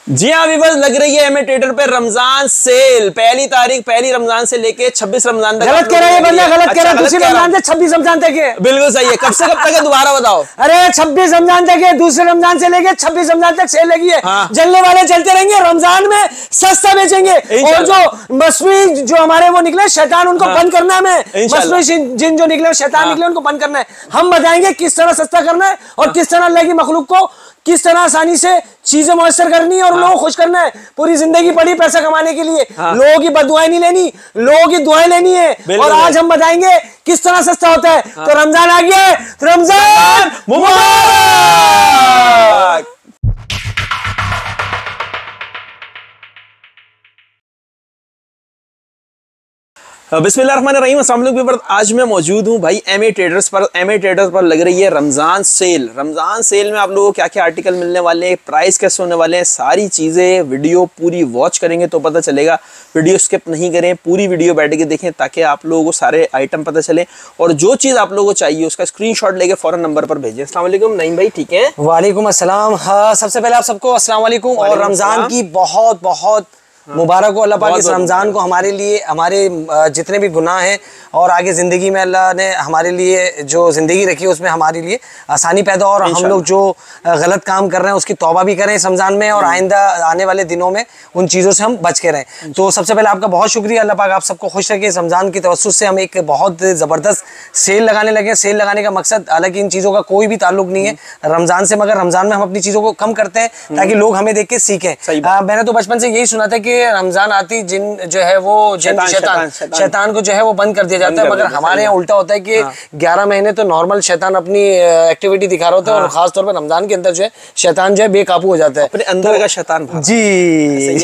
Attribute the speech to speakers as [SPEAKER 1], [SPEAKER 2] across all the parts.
[SPEAKER 1] जी हाँ व्यूअर्स, लग रही है एमए ट्रेडर पे रमजान सेल। पहली रमजान से लेके 26 रमजान तक।
[SPEAKER 2] गलत कह रहा है बंदा, गलत कह रहा है। दूसरी रमजान से 26 रमजान तक है।
[SPEAKER 1] बिल्कुल सही है। कब से कब तक है दोबारा बताओ।
[SPEAKER 2] अरे 26 रमजान तक है, दूसरे रमजान से लेके 26 रमजान तक सेल लगी है।
[SPEAKER 1] हाँ।
[SPEAKER 2] जलने वाले चलते रहेंगे, रमजान में सस्ता बेचेंगे। और जो मसनूई जो हमारे वो निकले शैतान, उनको बंद करना है हमें। मसनूई जिन जो निकले शैतान निकले, उनको बंद करना है। हम बताएंगे किस तरह सस्ता करना है और किस तरह अल्लाह की मखलूक को किस तरह आसानी से चीजें मुयस्सर करनी है और लोगों को खुश करना है। पूरी जिंदगी पड़ी पैसा कमाने के लिए। लोगों की बददुआएं नहीं लेनी, लोगों की दुआएं लेनी है। और आज हम बताएंगे किस तरह सस्ता होता है। तो रमजान आ गया है, तो रमजान मुबारक।
[SPEAKER 1] बिस्मिल्लाहिर्रहमानिर्रहीम। अस्सलाम वालेकुम। आज मैं मौजूद हूँ भाई एमए ट्रेडर्स पर लग रही है रमजान सेल। रमजान सेल में आप लोगों को क्या क्या आर्टिकल मिलने वाले हैं, प्राइस कैसे होने वाले हैं, सारी चीज़ें वीडियो पूरी वॉच करेंगे तो पता चलेगा। वीडियो स्किप नहीं करें, पूरी वीडियो बैठ के देखें ताकि आप लोगों को सारे आइटम पता चले और जो चीज़ आप लोगों को चाहिए उसका स्क्रीनशॉट लेके फौरन नंबर पर भेजें। अस्सलाम वालेकुम नईम भाई, ठीक है?
[SPEAKER 2] वालेकुम अस्सलाम। हाँ, सबसे पहले आप सबको अस्सलाम वालेकुम और रमजान की बहुत बहुत मुबारक हो। अल्लाह पाक इस रमज़ान को हमारे लिए, हमारे जितने भी गुनाह हैं और आगे ज़िंदगी में अल्लाह ने हमारे लिए जो ज़िंदगी रखी है उसमें हमारे लिए आसानी पैदा हो और हम लोग जो गलत काम कर रहे हैं उसकी तौबा भी करें इस रमज़ान में और आइंदा आने वाले दिनों में उन चीज़ों से हम बच के रहें। तो सबसे पहले आपका बहुत शुक्रिया। अल्लाह पाक आप सबको खुश रखे। इस रमज़ान की तवस्सुत से हम एक बहुत ज़बरदस्त सेल लगाने लगे। सेल लगाने का मकसद, हालांकि इन चीज़ों का कोई भी ताल्लुक नहीं है रमज़ान से, मगर रमज़ान में हम अपनी चीज़ों को कम करते हैं ताकि लोग हमें देख के सीखें। मैंने तो बचपन से यही सुना था कि रमजान आती जिन जो है वो शैतान को जो है वो बंद कर दिया जाता है, मगर हमारे यहाँ उल्टा होता है कि 11 महीने तो नॉर्मल शैतान अपनी एक्टिविटी दिखा रहा होता है और खास तौर पर रमजान के अंदर जो है शैतान जो है बेकाबू हो जाता है।
[SPEAKER 1] अपने अंदर का शैतान
[SPEAKER 2] जी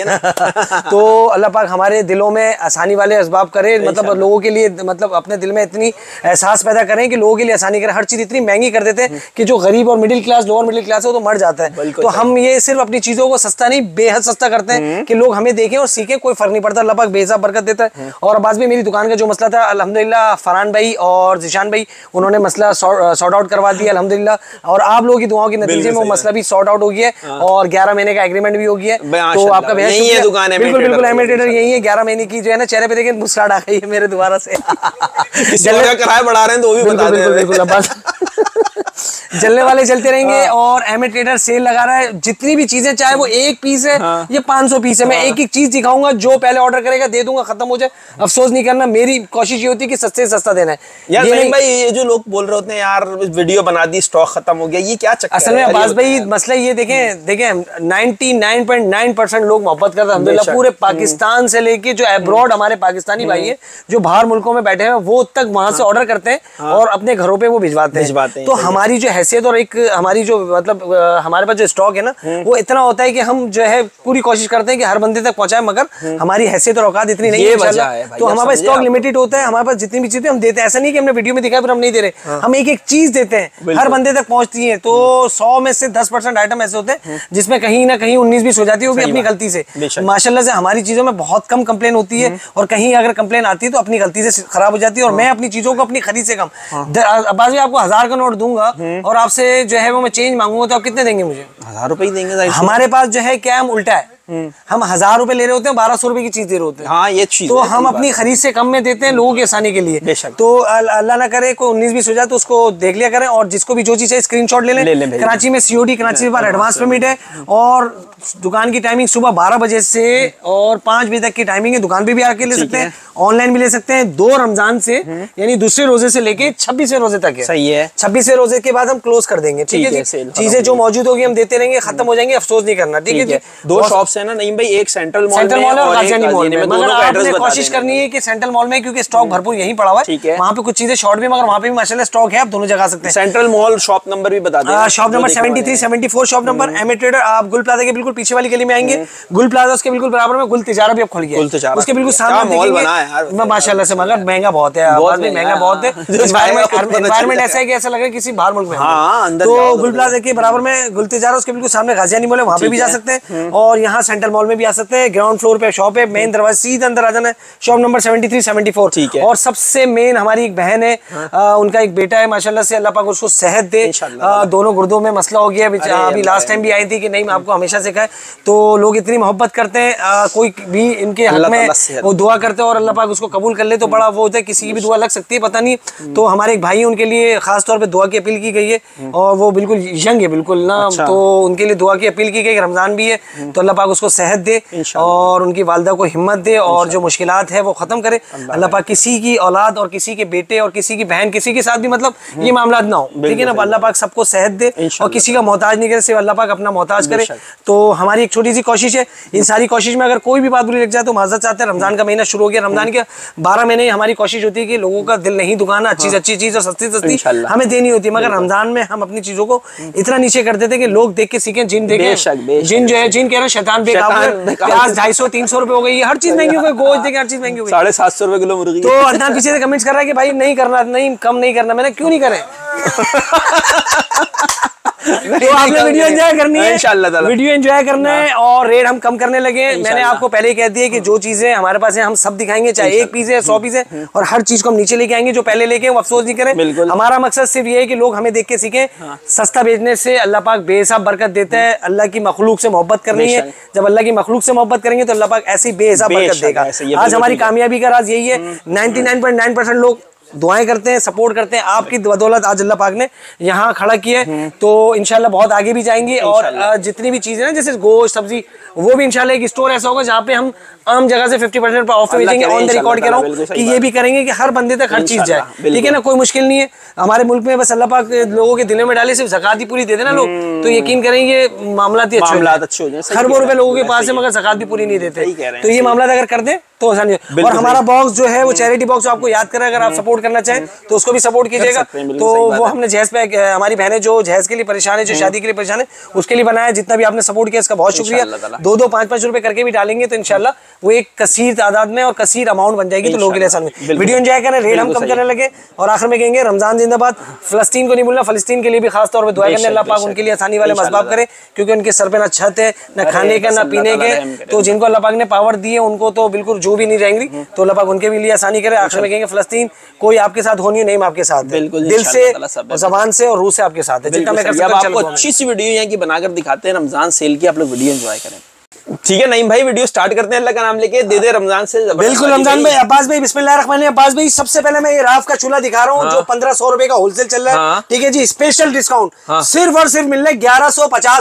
[SPEAKER 2] तो अल्लाह पाक हमारे दिलों में आसानी वाले असबाब करे, मतलब लोगों के लिए, मतलब अपने दिल में इतनी एहसास पैदा करें कि लोगों के लिए आसानी करें। हर चीज इतनी महंगी कर देते हैं कि जो गरीब और middle class, lower middle class है वो तो मर जाता है। तो हम ये सिर्फ अपनी चीजों को सस्ता नहीं बेहद सस्ता करते हैं कि लोग हमें देखें और सीखें। कोई फर्क नहीं पड़ता, अल्लाह पाक बेहिसाब बरकत देता है। और अब आज भी मेरी दुकान का जो मसला था अल्हम्दुलिल्लाह फरहान भाई और जिशान भाई उन्होंने मसला सॉर्ट आउट करवा दिया अल्हम्दुलिल्लाह। और आप लोगों की दुआओं के नतीजे में वो मसला भी सॉर्ट आउट हो गया है और 11 महीने का एग्रीमेंट भी हो गया है। तो आपका
[SPEAKER 1] यही है दुकान है,
[SPEAKER 2] बिल्कुल बिल्कुल एमए ट्रेडर यही है। 11 महीने की जो है ना, चेहरे पे देखें मुस्कुराहट आ गई है मेरे दोबारा से।
[SPEAKER 1] किराया बढ़ा रहे हैं तो वो भी बता दें।
[SPEAKER 2] बिल्कुल बस जलने वाले चलते रहेंगे। और एमए ट्रेडर सेल लगा रहा है। जितनी भी चीजें, चाहे वो एक पीस है या 500 पीस है, मैं एक एक चीज दिखाऊंगा। जो पहले ऑर्डर करेगा दे दूंगा, खत्म हो जाए, अफसोस नहीं करना। मेरी कोशिश ये होती है कि सस्ते से सस्ता देना है।
[SPEAKER 1] यार नहीं भाई, ये जो लोग बोल रहे होते हैं यार वीडियो बना दी स्टॉक खत्म हो गया, ये क्या चक्कर
[SPEAKER 2] असल में अब्बास भाई मसला ये देखें 99.9% लोग मोहब्बत करते हैं अल्हम्दुलिल्लाह। पूरे पाकिस्तान से लेके जो अब्रॉड हमारे पाकिस्तानी भाई है जो बाहर मुल्कों में बैठे हैं वो तक वहां से ऑर्डर करते हैं और अपने घरों पे वो भिजवाते हैं। तो हमारी जो हैसियत और एक हमारी जो मतलब हमारे पास जो स्टॉक है ना वो इतना होता है कि हम जो है पूरी कोशिश करते हैं कि हर बंदे तक पहुंचाए, मगर हमारी हैसियत और औकात इतनी नहीं है तो हमारे पास स्टॉक लिमिटेड होता है। हमारे पास जितनी भी चीजें हम देते हैं, ऐसा नहीं कि हमने वीडियो में दिखाया फिर हम नहीं दे रहे, हम एक एक चीज देते हैं, हर बंदे तक पहुंचती है। तो 100 में से 10% आइटम ऐसे होते हैं जिसमें कहीं ना कहीं 19-20 हो जाती है, वो भी अपनी गलती से। माशाल्लाह से हमारी चीजों में बहुत कम कंप्लेन होती है और कहीं अगर कंप्लेन आती है तो अपनी गलती से खराब हो जाती है। और मैं अपनी चीजों को अपनी खरीद से कम, अब्बास भी आपको 1000 का नोट दूंगा और आपसे जो है वो मैं चेंज मांगूंगा तो आप कितने देंगे मुझे?
[SPEAKER 1] 1000 रुपए ही देंगे।
[SPEAKER 2] हमारे पास जो है क्या, हम उल्टा है, हम 1000 रुपए ले रहे होते हैं, 1200 रुपए की चीज दे रहे होते हैं।
[SPEAKER 1] हाँ, ये चीज
[SPEAKER 2] तो हम अपनी खरीद से कम में देते हैं लोगों की आसानी के लिए। तो अल्लाह ना करे कोई 19-20 हो जाए तो उसको देख लिया करें और जिसको भी जो चीज है स्क्रीनशॉट ले लें। कराची में COD, कराची में एडवांस पेमेंट है और दुकान की टाइमिंग सुबह 12 बजे से और 5 बजे तक की टाइमिंग है। दुकान पे भी आके ले सकते हैं, ऑनलाइन भी ले सकते हैं। 2 रमजान से यानी दूसरे रोजे से लेके 26वें रोजे तक है।
[SPEAKER 1] सही है।
[SPEAKER 2] 26वें रोजे के बाद हम क्लोज कर देंगे। ठीक है, चीजें जो मौजूद होगी हम देते रहेंगे, खत्म हो जाएंगे, अफसोस नहीं करना। ठीक है।
[SPEAKER 1] 2 शॉप्स है ना नईम भाई, एक सेंट्रल मॉल
[SPEAKER 2] और गाजियानी मॉल में। मगर आपने कोशिश करनी है कि सेंट्रल मॉल में, क्योंकि स्टॉक भरपूर यहीं पड़ा हुआ है, वहाँ पे कुछ चीजें शॉर्ट भी, मगर वहाँ पे भी माशाल्लाह स्टॉक है, आप दोनों जगह सकते हैं।
[SPEAKER 1] सेंट्रल मॉल शॉप नंबर भी बता दें।
[SPEAKER 2] Shop number 73, 74 shop number MA trader. आप गुल प्लाजा के बिल्कुल पीछे वाली गली में आएंगे, गुल प्लाजा उसके बिल्कुल बराबर में गुल तिजारा भी अब खुल गया है, उसके बिल्कुल सामने
[SPEAKER 1] मॉल बना यार
[SPEAKER 2] माशाल्लाह से, मगर महंगा बहुत है, महंगा बहुत है। एनवायरमेंट ऐसा है कि ऐसा लग रहा है किसी बाहर मुल्क में। तो गुल प्लाजा के बराबर में गुल तिजारा, उसके बिल्कुल सामने गाजियानी मॉल है, वहाँ पे भी जा सकते हैं और यहाँ सेंट्रल मॉल में भी आ सकते हैं। ग्राउंड फ्लोर पे शॉप है, मेन दरवाजा सीधा अंदर आ जाना है, शॉप नंबर 73 74। और सबसे मेन हमारी एक बहन है, उनका एक बेटा है माशाल्लाह से, अल्लाह पाक उसको सेहत दे। दोनों गुर्दों में मसला हो गया, अभी लास्ट टाइम भी आई थी कि नहीं मैं आपको हमेशा से कहा, तो लोग इतनी मोहब्बत करते हैं, कोई भी इनके हक में वो दुआ करते हैं और अल्लाह पाक उसको कबूल कर ले तो बड़ा वो होता है। किसी की भी दुआ लग सकती है, पता नहीं। तो हमारे एक भाई उनके लिए खास तौर पे दुआ की अपील की गई है और वो बिल्कुल यंग है बिल्कुल ना, तो उनके लिए दुआ की अपील की गई। रमजान भी है तो अल्लाह पाक उसको सेहत दे और उनकी वालिदा को हिम्मत दे और जो मुश्किलात है वो खत्म करे। अल्लाह पाक किसी की औलाद और किसी के बेटे और किसी की बहन, किसी के साथ भी मतलब ये मामला ना हो, ठीक है ना। अल्लाह पाक सबको सेहत दे और किसी का मोहताज नहीं करे, सिर्फ अल्लाह पाक अपना मोहताज करे। तो हमारी एक छोटी सी कोशिश है, इन सारी कोशिश में अगर कोई भी बात बुरी लग जाए तो माजरत चाहते हैं। रमजान का महीना शुरू हो गया, रमजान के 12 महीने हमारी कोशिश होती है कि लोगों का दिल नहीं दुखाना, अच्छी से अच्छी चीज और सस्ती सस्ती हमें देनी होती है। मगर रमजान में हम अपनी चीजों को इतना नीचे कर देते कि लोग देख के सीखें, जिन देखें, जिन जो है जिन कह रहे हैं शैतान बेकाबू है, प्याज 250-300 रुपए हो गई है, हर चीज महंगी हो गई, गोश्त देखें हर चीज महंगी हो गई,
[SPEAKER 1] 750 रुपए किलो मुर्गी।
[SPEAKER 2] तो अदनान पीछे से कमेंट्स कर रहा है कि भाई नहीं करना, नहीं कम नहीं करना। मैंने क्यों नहीं करे? तो आपने वीडियो एंजॉय करनी है, इंशाल्लाह वीडियो एंजॉय करना है और रेट हम कम करने लगे। मैंने आपको पहले ही कह दिया कि जो चीजें हमारे पास है हम सब दिखाएंगे, चाहे 1 पीस है 100 पीस है, और हर चीज को हम नीचे लेके आएंगे। जो पहले लेके वो अफसोस नहीं करें। हमारा मकसद सिर्फ ये है कि लोग हमें देख के सीखें। सस्ता बेचने से अल्लाह पाक बेहिसाब बरकत देता है। अल्लाह की मखलूक से मोहब्बत करनी है, जब अल्लाह की मखलूक से मोहब्बत करेंगे तो अल्लाह पाक ऐसी बेहिसाब बरकत देगा। आज हमारी कामयाबी का राज यही है, 99.9% लोग दुआएं करते हैं, सपोर्ट करते हैं। आपकी बदौलत आज अल्लाह पाक ने यहाँ खड़ा किया है, तो इंशाल्लाह बहुत आगे भी जाएंगे। और जितनी भी चीजें ना, जैसे गोश्त सब्जी, वो भी इंशाल्लाह एक स्टोर ऐसा होगा जहाँ पे हम आम जगह से 50% पर ऑफ बेचेंगे। ऑन द रिकॉर्ड कह रहा हूँ कि ये भी करेंगे कि हर बंदे तक हर चीज जाए, ठीक है ना। कोई मुश्किल नहीं है हमारे मुल्क में, बस अल्लाह पाक लोगों के दिलों में डाले, सिर्फ ज़कात ही पूरी दे देना लोग, तो यकीन करेंगे मामला अच्छे हो जाए। खरबों रुपए लोगों के पास है मगर ज़कात भी पूरी नहीं देते, तो ये मामला अगर कर दे तो आसानी है। और हमारा बॉक्स जो है वो चैरिटी बॉक्स आपको याद करें, अगर आप सपोर्ट करना चाहें तो उसको भी सपोर्ट कीजिएगा। तो वो हमने जहेज पे, हमारी बहनें जो जहेज के लिए परेशान है, जो शादी के लिए परेशान है, उसके लिए बनाया। जितना भी आपने सपोर्ट किया इसका बहुत शुक्रिया। 2-2, 5-5 रुपए करके भी डालेंगे तो इंशाल्लाह वो एक कसीर तादाद में और कसीर अमाउंट बन जाएगी, तो लोगों के लिए आसान में। वीडियो एंजॉय करें, रेट हम कम करने लगे और आखिर में कहेंगे रमजान जिंदाबाद। फलस्तीन को नहीं भूलना, फलस्तीन के लिए भी खास तौर पर दुआ करने, अल्लाह पाक उनके लिए आसानी वाले मसबाब करे, क्योंकि उनके सर पे ना छत है, ना खाने का, ना पीने के। तो जिनको अल्लाह पाक ने पावर दी है उनको तो बिल्कुल जो भी नहीं रहेंगी, तो अल्लाह पाक उनके भी लिए आसानी करे। आखिर में कहेंगे फलस्तीन कोई आपके साथ होनी नहीं, आपके साथ बिल्कुल दिल से, ज़बान से और रूह से आपके साथ है। जितना मैं कर सकता हूं, आपको अच्छी सी वीडियो यहाँ की बनाकर दिखाते हैं रमजान सेल की, आप लोग वीडियो एंजॉय करें। ठीक है नहीं भाई, वीडियो स्टार्ट करते हैं। अल्लाह का नाम लेके दे दे रमजान से। बिल्कुल रमजान भाई, अब्बास भाई बिस्मिल्लाहिर्रहमानिर्रहीम। अब्बास भाई सबसे पहले मैं ये राफ का चूल्हा दिखा रहा हूँ जो 1500 रुपए का होलसेल चल रहा है, ठीक है जी। स्पेशल डिस्काउंट सिर्फ और सिर्फ मिल रहा है 1150।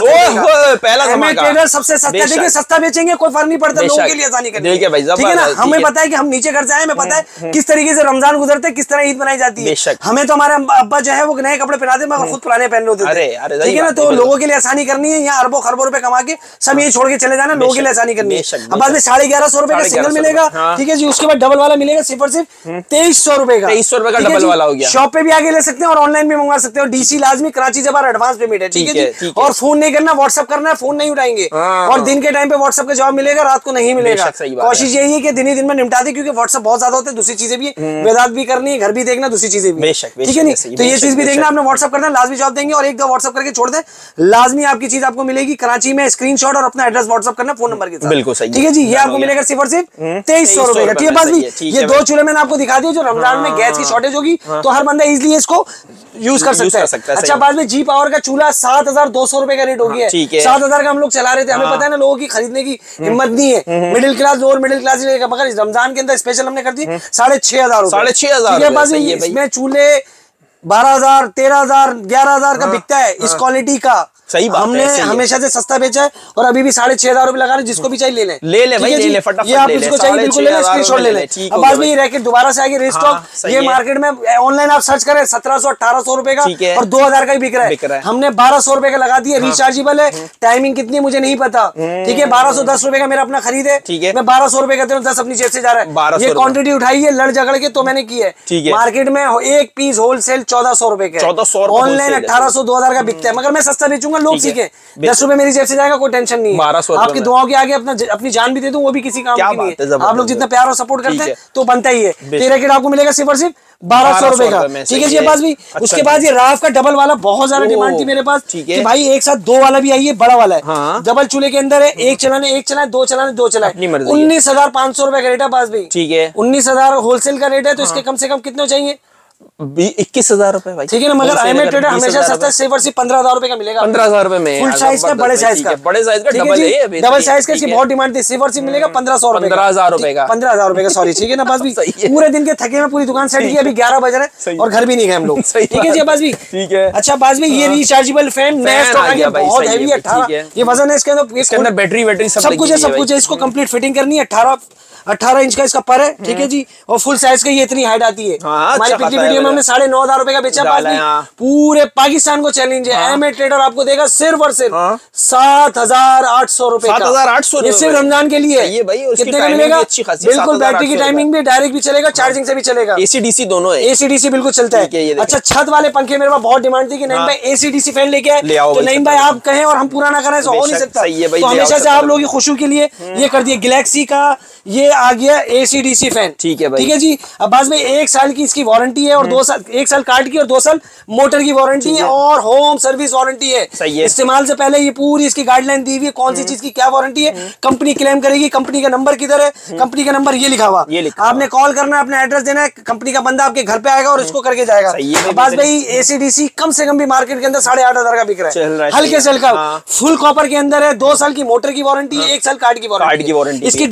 [SPEAKER 1] पहला
[SPEAKER 2] ट्रेडर सबसे सस्ता, देखिए सस्ता बेचेंगे, कोई फर्क नहीं पड़ता, लोगों के लिए आसानी करनी है, ठीक है ना। हमें पता है कि हम नीचे घर से आए, हमें पता है किस तरीके से रमजान गुजरते हैं, किस तरह ईद मनाई जाती है। हमें तो हमारे अब्बा जो है वो नए कपड़े पहनाते मगर खुद पुराने पहन होते थे, ठीक है ना। तो लोगों के लिए आसानी करनी है, यहाँ अरबों खरबों रुपए कमा के सब ये छोड़ के चले जाना, लोगों के लिए आसानी करनी है। अब बाद में 1150 रुपए का सिंगल मिलेगा, ठीक है जी। उसके बाद डबल वाला मिलेगा सिर्फ और सिर्फ 2300 रुपए का।
[SPEAKER 1] 2300 रुपए का डबल वाला हो गया।
[SPEAKER 2] शॉप पे भी आगे ले सकते हैं और ऑनलाइन भी मंगवा सकते हो। डीसी लाजमी, कराची जबार एडवांस पेमेंट है, ठीक है जी। और फोन नहीं करना, व्हाट्सएप करना है, फोन नहीं उठाएंगे। और दिन के टाइम पे व्हाट्सएप का जवाब मिलेगा, रात को नहीं मिलेगा। कोशिश यही है कि दिन ही दिन में निपटा दे, क्योंकि व्हाट्सएप बहुत ज्यादा होते हैं। दूसरी चीजें भी, वेदात भी करनी है, घर भी देखना, दूसरी चीजें भी, ठीक है नहीं। तो ये चीज भी देखना, आपने व्हाट्सएप करना, लाजमी जवाब देंगे। और एक दो व्हाट्सएप करके छोड़ दे, लाजमी आपकी चीज आपको मिलेगी कराची में। स्क्रीनशॉट और अपना एड्रेस व्हाट्सएप करना फोन नंबर के साथ, बिल्कुल सही, ठीक है जी। ये आपको मिलेगा सिर्फ और सिर्फ 2300 रुपए का, ठीक है। बस भी ये 2 चूल्हे मैंने आपको दिखा दिया। जो रमजान में गैस की शॉर्टेज होगी तो हर बंदा इजीली इसको यूज कर सकता है। अच्छा, बाद में जी पावर का चूल्हा 7200 रुपए का रेट हो गया है। 7000 का हम लोग चला रहे थे, हमें पता है ना लोगों की खरीदने की हिम्मत नहीं है, middle class, lower middle class लेगा। मगर रमजान के अंदर स्पेशल हमने कर दी 6500, 6500। इसमें चूल्हे 12000, 13000, 11000 का बिकता है इस क्वालिटी का।
[SPEAKER 1] सही बात
[SPEAKER 2] हमने हमेशा से सस्ता बेचा है और अभी भी 6500 रुपए लगा रहे, जिसको भी चाहिए ले लें,
[SPEAKER 1] ले भाई, ले ले फटाफट।
[SPEAKER 2] ये आप जिसको चाहिए बिल्कुल ले लें, स्क्रीनशॉट ले लें। अब बाद में ये रैकेट दोबारा से आगे रिस्टॉक। ये मार्केट में ऑनलाइन आप सर्च करें 1700-1800 रुपए का और 2000 का ही बिक रहा है। हमने 1200 रुपए का लगा दिया, रिचार्जेबल है। टाइमिंग कितनी मुझे नहीं पता, ठीक है। 1210 रुपए का मेरा अपना खरीद है, मैं 1200 रुपए का दे रहा हूं, 10 अपनी जेब से जा रहा है। ये क्वांटिटी उठाई है लड़ झगड़ के तो मैंने की है। मार्केट में एक पीस होलसेल 1400 रुपए का, ऑनलाइन 1800-2000 का बिकता है। मगर मैं सस्ता बेचूंगा लोग सीखे। 10 रुपए मेरी जेब से जाएगा, कोई टेंशन नहीं है।
[SPEAKER 1] 1200
[SPEAKER 2] आपकी दुआओं के आगे अपनी जान भी दे दूं, वो भी किसी काम की नहीं है। आप लोग जितना प्यार और सपोर्ट करते हैं तो बनता ही है। तो ये रैकेट आपको मिलेगा सिर्फ और सिर्फ 1200 रुपए का, ठीक है जी अब्बास भाई। उसके बाद ये राफ का डबल वाला बहुत ज्यादा डिमांड थी मेरे पास कि भाई एक साथ 2 वाला भी आइए, बड़ा वाला है, डबल चूल्हे के अंदर है, एक चलाने 2 चलाने 2 चलाए। 19,500 रुपए का रेट है अब्बास भाई, ठीक है। 19,000 होलसेल का रेट है, तो इसके कम से कम कितने चाहिए?
[SPEAKER 1] 21,000 रुपए भाई,
[SPEAKER 2] ठीक है ना। मगर IMA ट्रेडर हमेशा सस्ता सिर्फ और सिर्फ 15,000 रुपए का मिलेगा।
[SPEAKER 1] 15,000 रुपए में
[SPEAKER 2] फुल साइज का, बड़े साइज का,
[SPEAKER 1] बड़े साइज का डबल है,
[SPEAKER 2] डबल साइज का। इसकी बहुत डिमांड थी, सिर्फ और सिर्फ मिलेगा 1500 रुपए,
[SPEAKER 1] 15,000 रुपए का,
[SPEAKER 2] 15,000 रुपए का, सॉरी, ठीक है ना अब्बास भाई। पूरे दिन के थके में पूरी दुकान सेट की, अभी 11 बज रहे हैं और घर भी नहीं गए हम लोग, ठीक है जी अब्बास भाई, ठीक है। अच्छा अब्बास भाई, ये रिचार्जेबल फैन नया स्टॉक आ गया, बहुत हैवी है, 18 ये वजन है इसके अंदर, बैटरी सब कुछ है, सब कुछ है। इसको कंप्लीट फिटिंग करनी है, 18 इंच का इसका पर है, ठीक है जी। और फुल साइज का ये इतनी हाइट आती है। हमारी पिछली वीडियो में हमने 9,500 रुपए का बेचा, पूरे पाकिस्तान को चैलेंज है। IMA ट्रेडर आपको देगा सिर्फ और सिर्फ 7,800 रुपए का,
[SPEAKER 1] 7,800
[SPEAKER 2] ये सिर्फ रमजान के लिए।
[SPEAKER 1] ये भाई
[SPEAKER 2] कितने का मिलेगा? बिल्कुल बैटरी की टाइमिंग भी डायरेक्ट भी चलेगा, चार्जिंग से भी चलेगा,
[SPEAKER 1] AC DC दोनों है,
[SPEAKER 2] AC DC बिल्कुल चलता है। अच्छा, छत वाले पंखे मेरे पास बहुत डिमांड थी कि नहीं भाई AC DC फैन लेके आए, तो नहीं भाई आप कहें और हम पूरा ना करें तो हो नहीं सकता। तो हमेशा से आप लोगों की खुशी के लिए ये कर दिया, गैलेक्सी का ये आ गया AC DC फैन, ठीक है भाई, ठीक है जी। अब्बास भाई 1 साल की इसकी वारंटी है और 2 साल, 1 साल कार्ड की और 2 साल मोटर की वारंटी है और होम सर्विस वारंटी है। इस्तेमाल से पहले ये पूरी इसकी गाइडलाइन दी हुई है, कौन सी चीज की क्या वारंटी है, कंपनी क्लेम करेगी। कंपनी का नंबर किधर है? कंपनी का नंबर ये लिखा हुआ, आपने कॉल करना है, अपना एड्रेस देना है, कंपनी का बंदा आपके घर पे आएगा और इसको करके जाएगा। अब्बास भाई AC DC कम से कम भी मार्केट के अंदर 8,500 का बिक रहा है, हल्के से हल्का। फुल कॉपर के अंदर है, 2 साल की मोटर की वारंटी है, 1 साल कार्ड की वारंटी। इसकी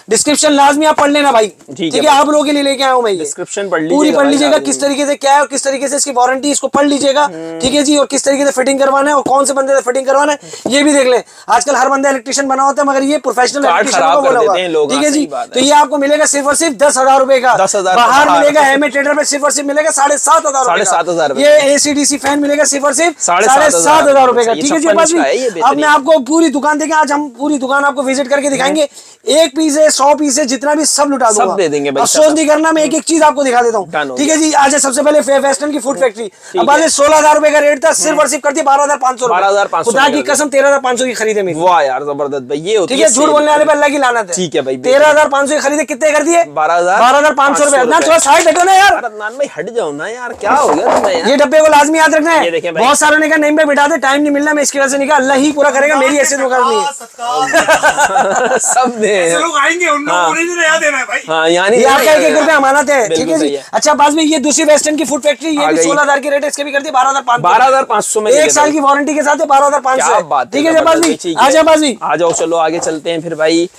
[SPEAKER 2] डिस्क्रिप्शन लाजमी पढ़ लेना भाई, ठीक है। आप लोगों के लिए लेके आया हूं मैं, ये डिस्क्रिप्शन पूरी पढ़ लीजिएगा, किस तरीके से क्या है और किस तरीके से इसकी वारंटी, इसको पढ़ लीजिएगा, ठीक है जी। और किस तरीके से फिटिंग करवाना है और कौन से बंदे से फिटिंग करवाना है ये भी देख लें। आजकल हर बंदा इलेक्ट्रिशियन बना होता है, मगर ये प्रोफेशनल इलेक्ट्रिशियन को बोला हुआ, ठीक है जी। तो ये आपको मिलेगा सिर्फ और सिर्फ 10,000 रुपए का, बाहर मिलेगा IMA ट्रेडर में सिर्फ और सिर्फ मिलेगा 7,500 ये AC DC फैन मिलेगा सिर्फ और सिर्फ 7,500 रुपए का, ठीक है जी। अब मैं आपको पूरी दुकान देखें, आज हम पूरी दुकान आपको विजिट करके दिखाएंगे, 1 पीस है 100 पीस है, जितना भी सब लुटा दूंगा, सब दे देंगे। अफसोस नहीं करना, मैं एक एक चीज आपको दिखा देता हूँ, ठीक है जी। आज सबसे पहले वेस्टर्न की फूड फैक्ट्री, अब आज 16,000 रुपए का रेट था, सिर्फ और सिर्फ कर दिया 12,500, खुदा की कसम 13,500 की खरीदे मेरी। वाह यार जबरदस्त भाई, ये ठीक है, झूठ बोलने वाले पे अल्लाह की लानत है, ठीक है भाई। 13,500 की खरीदे, कितने कर दिए? 12,500 रुपए। ना थोड़ा साइड हटो ना यार, अदनान भाई हट जाओ ना यार, क्या हो गया तुम्हें? ये डब्बे को लाजमी याद रखना है। बहुत सारों ने कहा नहीं भाई बिठा दे, टाइम नहीं मिलना, मैं इसकी वजह से नहीं कहा, अल्लाह ही पूरा करेगा, मेरी ऐसे तो करनी है। सब दे लोग आएंगे, उन लोगों को नहीं याद देना है भाई। हां यानी ये आपका 1 रुपया अमानत है, ठीक है जी। अच्छा बाद में ये दूसरी वेस्टर्न की फूड फैक्ट्री, ये भी 16,000 की रेट है, इसके भी कर दिए 12,500 में, 1 साल की वारंटी के साथ है 12,500, ठीक है जी। आजा बाजी, आ जाओ, चलो आगे चलते हैं फिर भाई।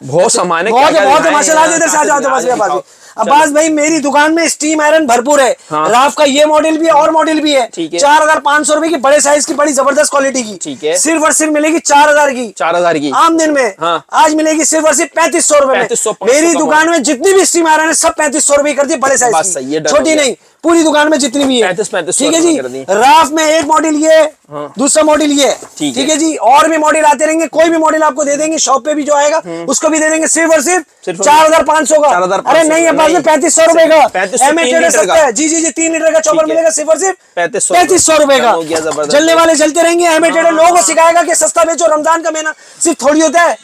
[SPEAKER 2] बहुत सामान है, बहुत माशाल्लाह, इधर से आ जाओ तो बाजी। अब्बास भाई मेरी दुकान में स्टीम आयरन भरपूर है, राफ का ये मॉडल भी है और मॉडल भी है, 4,500 रुपए की, बड़े साइज की, बड़ी जबरदस्त क्वालिटी की, ठीक है। सिर्फ और सिर्फ मिलेगी 4,000 की आम दिन में। आज मिलेगी सिर्फ और सिर्फ 3,500 रुपए में। मेरी दुकान में जितनी भी स्टीम आयरन है सब 3,500 रुपए कर दी, बड़े साइज की, छोटी नहीं, पूरी दुकान में जितनी भी है 35 ठीक है जी। राफ में एक मॉडल ये, दूसरा मॉडल ये, ठीक है जी। और भी मॉडल आते रहेंगे, कोई भी मॉडल आपको दे देंगे, शॉप पे भी जो आएगा उसको भी दे देंगे, सिर्फ और सिर्फ 4,500 का। अरे नहीं है 3,500 रुपए का, IMA ट्रेडर सकता है जी जी जी। 3 लीटर का चॉपर मिलेगा सिर्फ और सिर्फ 3,500 रुपए का। जलने वाले जलते रहेंगे, IMA ट्रेडर लोगों को सिखाएगा कि सस्ता बेचो। रमजान का महीना सिर्फ थोड़ी होता है,